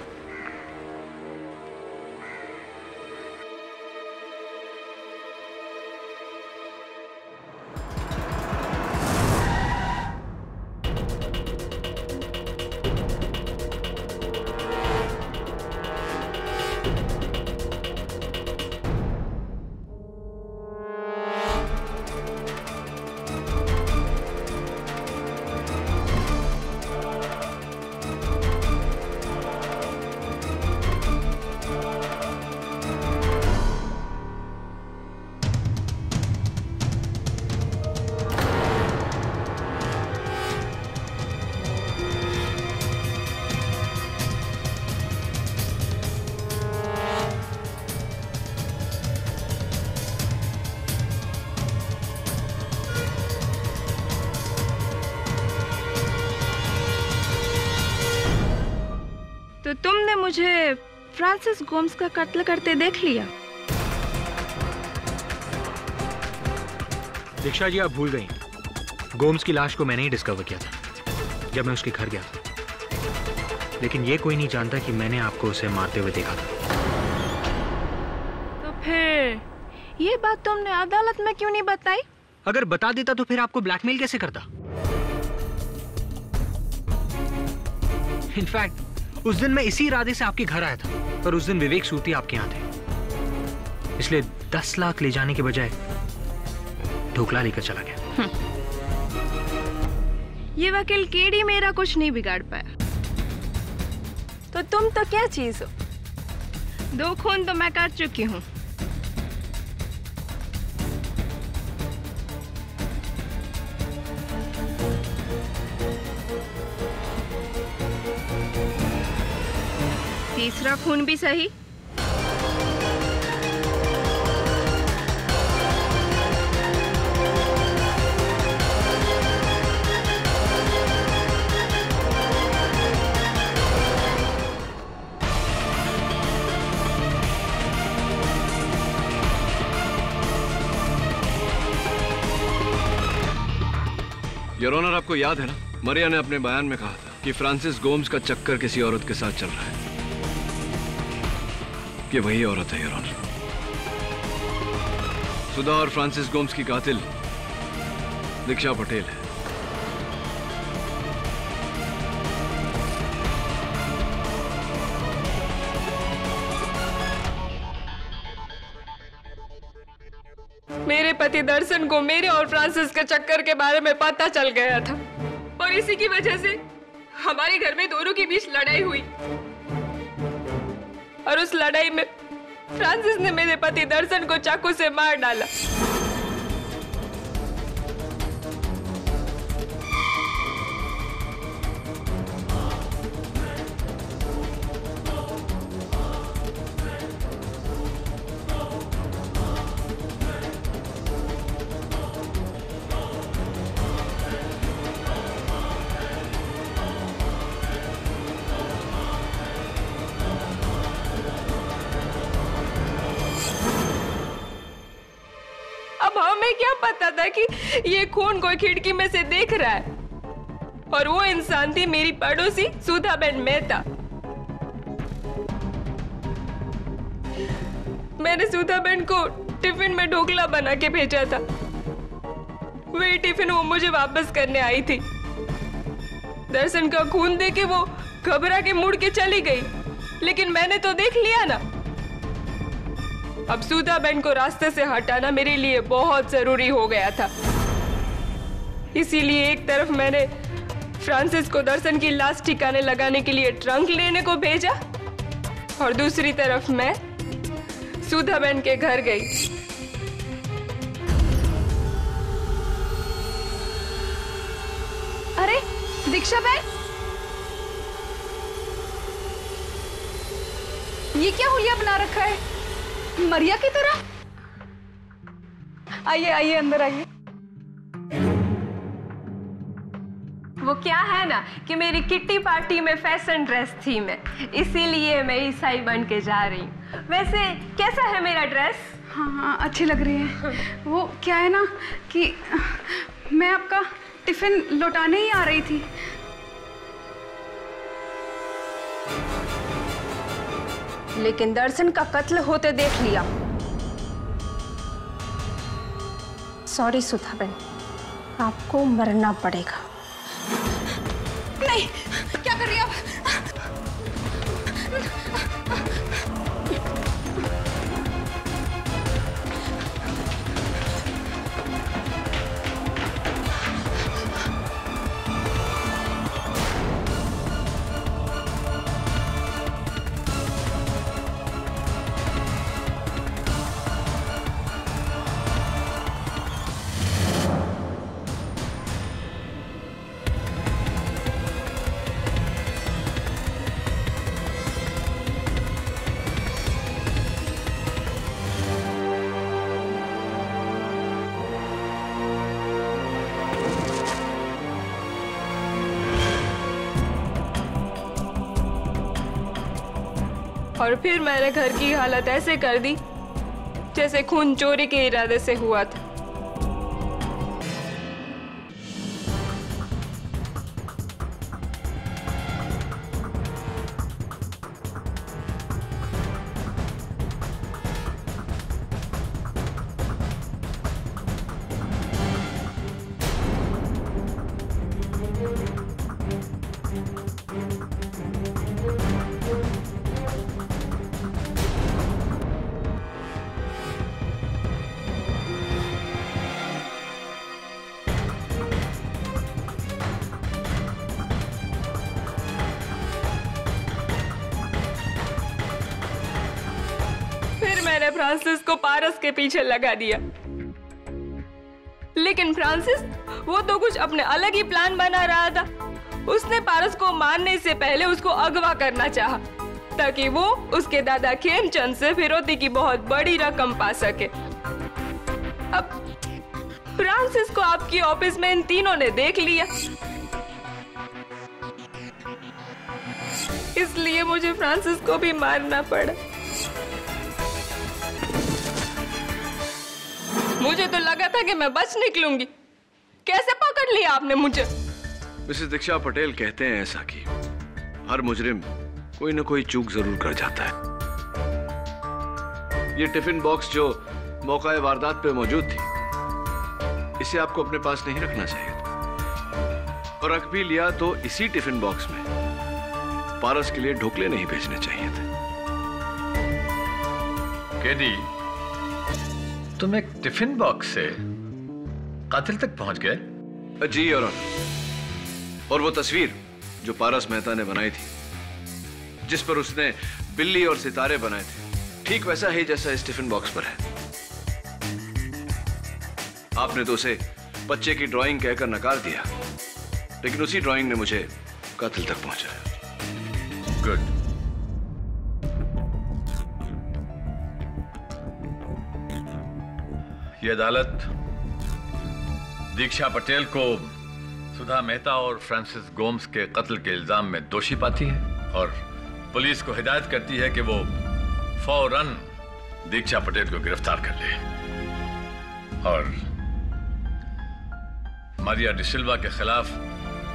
तो तुमने मुझे फ्रांसिस गोम्स का कत्ल करते देख लिया? दीक्षा जी, आप भूल गई, गोम्स की लाश को मैंने ही डिस्कवर किया था जब मैं उसके घर गया था। लेकिन ये कोई नहीं जानता कि मैंने आपको उसे मारते हुए देखा था। तो फिर ये बात तुमने अदालत में क्यों नहीं बताई? अगर बता देता तो फिर आपको ब्लैकमेल कैसे करता? इनफैक्ट उस दिन मैं इसी इरादे से आपके घर आया था, पर उस दिन विवेक सूती आपके यहाँ थे, इसलिए 10 लाख ले जाने के बजाय ढोकला लेकर चला गया। ये वकील केडी मेरा कुछ नहीं बिगाड़ पाया। तो तुम तो क्या चीज हो? 2 खून तो मैं कर चुकी हूँ। तीसरा खून भी सही। योर ऑनर, आपको याद है ना, मरिया ने अपने बयान में कहा था कि फ्रांसिस गोम्स का चक्कर किसी औरत के साथ चल रहा है। ये वही औरत है योर ऑनर। सुधा और फ्रांसिस गोम्स की कातिल दीक्षा पटेल है। मेरे पति दर्शन को मेरे और फ्रांसिस के चक्कर के बारे में पता चल गया था और इसी की वजह से हमारे घर में दोनों के बीच लड़ाई हुई और उस लड़ाई में फ्रांसिस ने मेरे पति दर्शन को चाकू से मार डाला। अब हमें क्या पता था कि ये खून कोई खिड़की में से देख रहा है और वो इंसान थी मेरी पड़ोसी सुधाबेन मेहता। मैंने सुधाबेन को टिफिन में ढोकला बना के भेजा था। वही टिफिन वो मुझे वापस करने आई थी। दर्शन का खून देख के वो घबरा के मुड़ के चली गई, लेकिन मैंने तो देख लिया ना। अब सुधाबेन को रास्ते से हटाना मेरे लिए बहुत जरूरी हो गया था। इसीलिए एक तरफ मैंने फ्रांसिस को दर्शन की लाश ठिकाने लगाने के लिए ट्रंक लेने को भेजा और दूसरी तरफ मैं सुधाबेन के घर गई। अरे दीक्षा बहन, ये क्या हुलिया बना रखा है मरिया की तरह? आइए आइए अंदर आइए। वो क्या है ना कि मेरी किट्टी पार्टी में फैशन ड्रेस थी मैं, इसीलिए मैं ईसाई बन के जा रही हूँ। वैसे कैसा है मेरा ड्रेस? हाँ हाँ अच्छी लग रही है। वो क्या है ना कि मैं आपका टिफिन लौटाने ही आ रही थी। लेकिन दर्शन का कत्ल होते देख लिया। सॉरी सुधाबेन, आपको मरना पड़ेगा। नहीं, क्या कर रही हो आप? और फिर मैंने घर की हालत ऐसे कर दी जैसे खून चोरी के इरादे से हुआ था। मैंने फ्रांसिस को पारस के पीछे लगा दिया, लेकिन फ्रांसिस वो तो कुछ अपने अलग ही प्लान बना रहा था। उसने पारस को मारने से पहले उसको अगवा करना चाहा, ताकि वो उसके दादा खेमचंद से फिरौती की बहुत बड़ी रकम पा सके। अब फ्रांसिस को आपकी ऑफिस में इन तीनों ने देख लिया, इसलिए मुझे फ्रांसिस को भी मारना पड़ा। मुझे तो लगा था कि मैं बच निकलूंगी, कैसे पकड़ लिया आपने मुझे? मिसेस दीक्षा पटेल कहते हैं ऐसा कि हर मुजरिम कोई न कोई चूक जरूर कर जाता है। ये टिफिन बॉक्स जो मौका वारदात पे मौजूद थी, इसे आपको अपने पास नहीं रखना चाहिए था, और रख भी लिया तो इसी टिफिन बॉक्स में पारस के लिए ढोकले नहीं भेजने चाहिए थे। केडी, तुम एक टिफिन बॉक्स से कातिल तक पहुंच गए? जी योर ऑनर। और वो तस्वीर जो पारस मेहता ने बनाई थी, जिस पर उसने बिल्ली और सितारे बनाए थे, ठीक वैसा ही जैसा इस टिफिन बॉक्स पर है। आपने तो उसे बच्चे की ड्राइंग कहकर नकार दिया, लेकिन उसी ड्राइंग ने मुझे कातिल तक पहुंचाया। गुड। ये अदालत दीक्षा पटेल को सुधा मेहता और फ्रांसिस गोम्स के कत्ल के इल्जाम में दोषी पाती है और पुलिस को हिदायत करती है कि वो फौरन दीक्षा पटेल को गिरफ्तार कर ले और मारिया डिसिल्वा के खिलाफ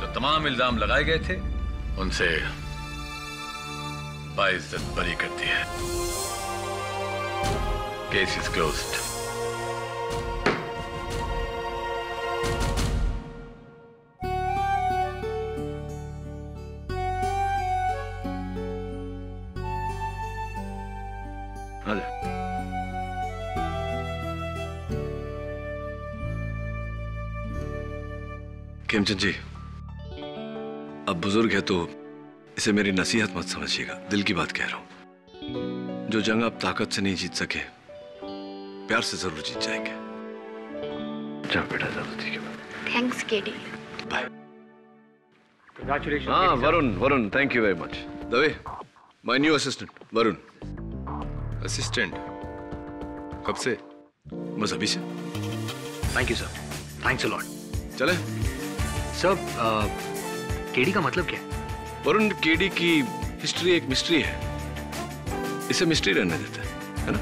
जो तमाम इल्जाम लगाए गए थे उनसे बाइज्जत बरी करती है। Case is closed. Khemchand ji, अब बुजुर्ग है तो इसे मेरी नसीहत मत समझिएगा, दिल की बात कह रहा हूं। जो जंग आप ताकत से नहीं जीत सके, प्यार से जरूर जीत जाएंगे। जाओ बेटा, जरूर ठीक है। Thanks KD. बाय। Congratulations. हाँ Varun, thank you very much. Dave, my new assistant Varun. Assistant? कब से? बस अभी से। Thank you sir, thanks a lot. चले सर, केडी का मतलब क्या है? वरुण, केडी की हिस्ट्री एक मिस्ट्री है, इसे मिस्ट्री रहने देते हैं, है ना?